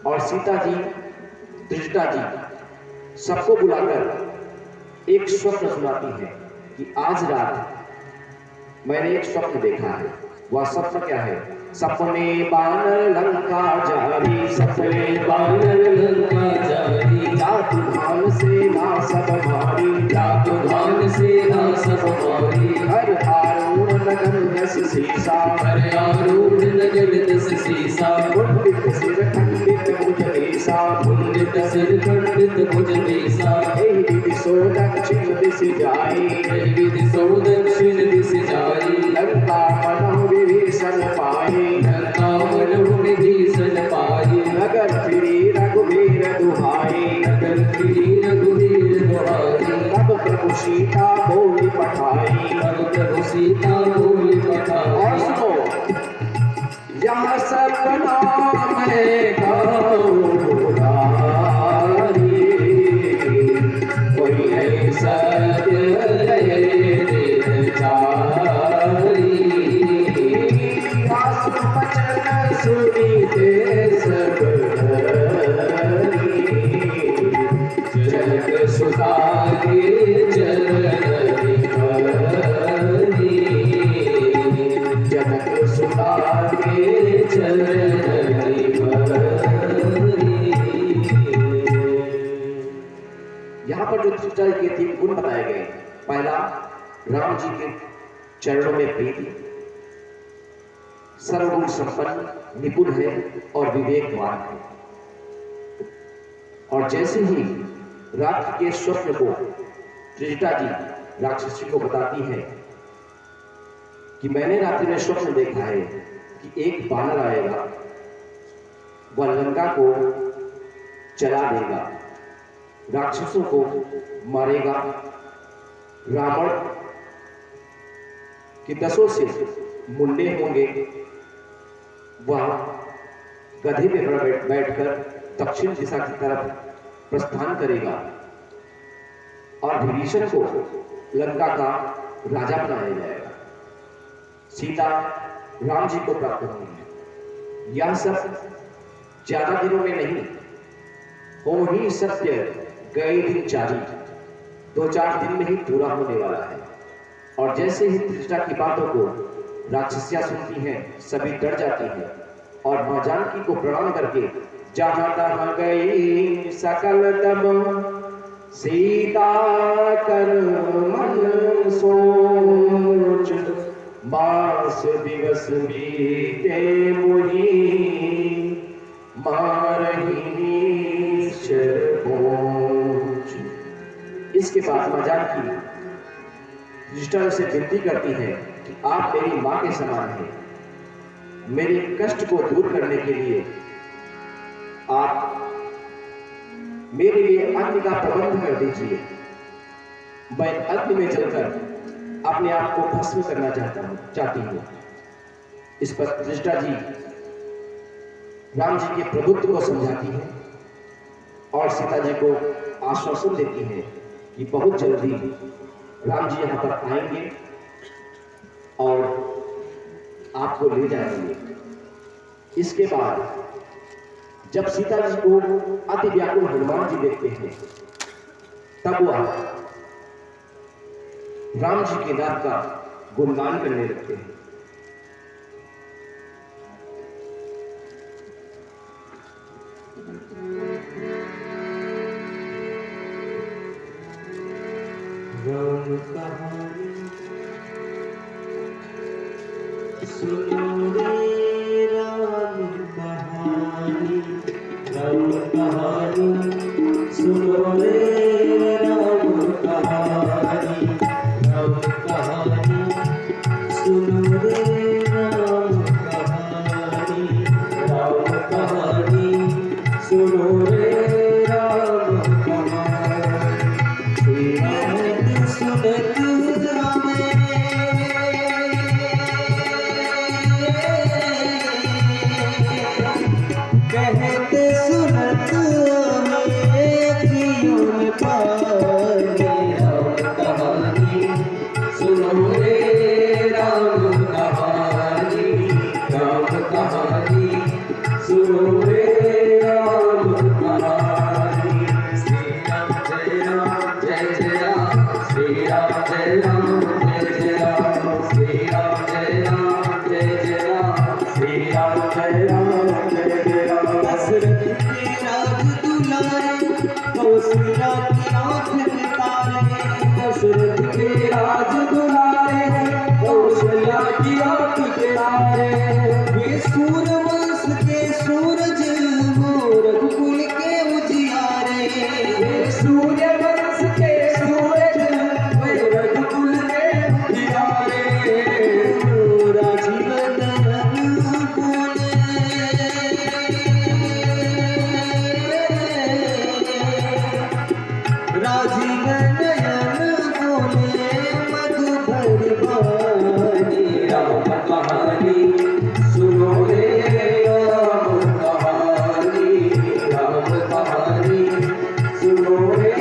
और सीता जी त्रिजटा जी सबको बुलाकर एक स्वप्न सुनाती है कि आज रात मैंने एक स्वप्न देखा है। वह स्वप्न क्या है? सपने बानर लंका जारी, सपने बानर लंका जारी जातु धान सेना सब मारी, जातु धान सेना सब मारी हर आरूढ़ नगन दस सीसा, हर आरूढ़ नगन दस सीसा मुंडित सिर खंडित भुज देसा, मुंडित सिर खंडित भुज देसा एहि विधि सो दक्षिण दिश जाई, एहि विधि सो दक्षिण दिश जाई लंका मनहु विभीषण पाई, लंका मनहु विभीषण पाई नगर फिरी रघुवीर दुहाई, नगर फिरी रघुवीर दुहाई तब प्रभु सीता बोली पठाई। तब प्रभु सीता बोली पठाई। और सुनो, यह सपना मैं गाऊं कोई ऐसा सुनी दे सब जनक सुता के चरणी भरी, जनक सुता के चरणी भरी। यहाँ पर जो त्रिजटा के 3 गुण बताए गए, पहला राम जी के चरणों में प्रीति, सर्वगुण संपन्न, निपुण है और विवेकवान है। और जैसे ही रात्रि के स्वप्न को त्रिजटा जी राक्षसी को बताती है कि मैंने रात्रि में स्वप्न देखा है कि एक बानर आएगा, वह लंका को चला देगा, राक्षसों को मारेगा, रावण के 10 से मुंडे होंगे, वह गधे पे बैठकर दक्षिण दिशा की तरफ प्रस्थान करेगा और विभीषण को लंका का राजा बनाया जाएगा। सीता राम जी को प्राप्त होंगी यह सब ज्यादा दिनों में नहीं, हो ही सत्य गए दिन जारी, 2-4 दिन में ही पूरा होने वाला है। और जैसे ही त्रिजटा की बातों को राक्षसियां सुनती हैं, सभी डर जाती हैं और मां जानकी को प्रणाम करके जहां तहां गई सकल तब सीता कर मन सोच, मास दिवस बीते मुहि मारही शर पहुंच। इसके बाद मां जानकी युधिष्ठिर से विनती करती है कि आप मेरी मां के समान हैं, मेरे कष्ट को दूर करने के लिए आप मेरे लिए अग्नि का प्रबंध कर दीजिए। मैं अग्नि में जलकर अपने आप को भस्म करना चाहती हूँ। इस पर त्रिजटा जी राम जी के प्रभुत्व को समझाती है और सीता जी को आश्वासन देती है कि बहुत जल्दी राम जी यहाँ पर आएंगे और आपको ले जाएंगे। इसके बाद जब सीता जी को अति व्याकुल हनुमान जी देखते हैं, तब वह राम जी के नाम का गुणगान करने लगते हैं। राम कहानी सुनो रे राम कहानी, राम कहानी सुनो रे राम कहानी, राम कहानी सुनो रे राम कहानी, राम कहानी सुनो रे राम कहानी। सुनत कहते सुनत क्यों पाए, राम कहानी सुनो रे राम कहानी, राम कहानी सुनो रे राम कहानी। श्री राम जय राम जय जय राम, श्री राम जय राम जय जय राम, श्री राम जय राम जय जय राम, श्री राम जय राम जय जय राम। दशरथ के राज दुलारे, कौशल्या की आंख में तारे, दशरथ के राज दुलारे, कौशल्या की आंख के तारे। वे सूर्यवंश के सूरज, वो रघुकुल के उजियारे, वे सूर्यवंश के सूरज, वे रघुकुल के उजियारे। राजीव नयन बोले, राजीव नयन बोले मधुर वाणी। राम कहानी सुनो रे राम कहानी, राम कहानी सुनो रे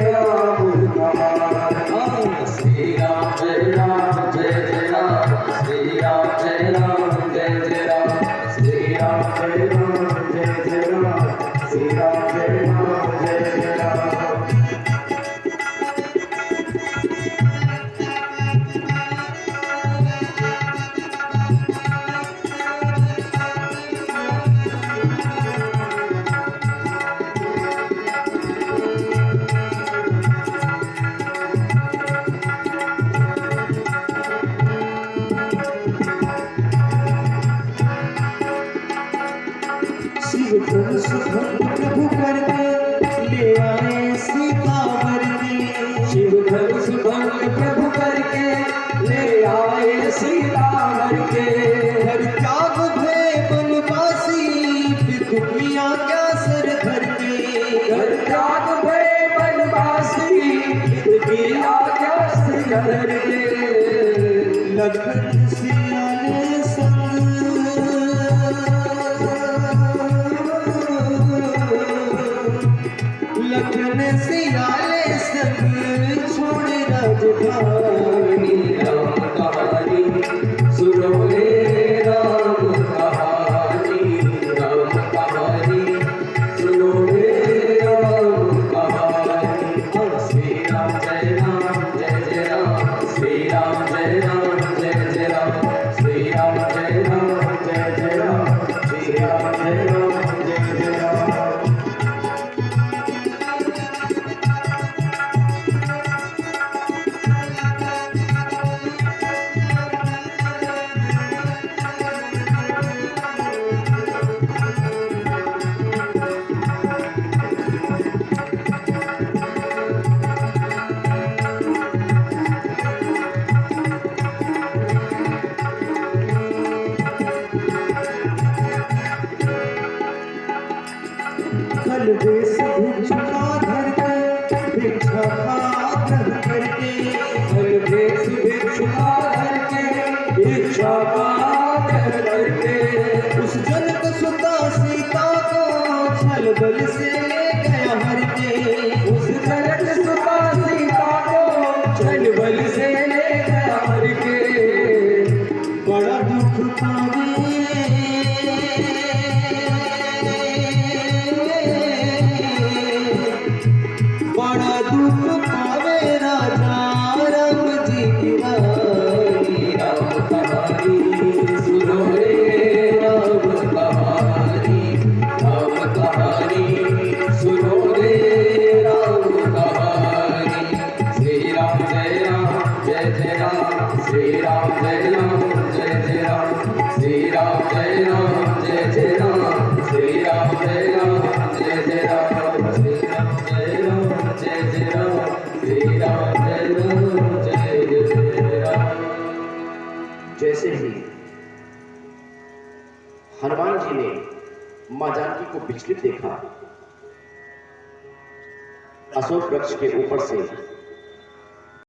राम कहानी। श्री राम जय राम जय जय राम, श्री राम जय राम जय जय राम, श्री राम जय राम जय जय राम, श्री राम जय राम जय जय राम। शिव धनुष भंग प्रभु करके ले आए सीता वर के, शिव धनुष भंग प्रभु करके ले आए सीता वर के। हर त्याग भय बनवासी, पितु की आज्ञा सर धर के, हर त्याग भय बनवासी, पितु की आज्ञा सर धर के। लखन सियाने संग, लखन सियाले संग छोड़ राजधानी। राम कहानी सुनो रे राम कहानी, करके फल भेष भिक्षुकार के इच्छा बात करके उस जनक सुता सीता को छल बल से ले गया हर के उस जनक सुता सीता को छल बल से ले गया हर के बड़ा दुख पावे बड़ा दुख पावे राजा राम जी की रानी राम कहानी सुनो रे राम कहानी सुनो रे राम कहानी श्री राम जय राम जय जय राम श्री राम जय राम जय जय राम श्री राम जय राम जय जय राम श्री राम जय राम जय जय राम श्री राम जय राम जय जय राम श्री राम जय राम जय जय राम। जैसे ही हनुमान जी ने मां जानकी को विचलित देखा, अशोक वृक्ष के ऊपर से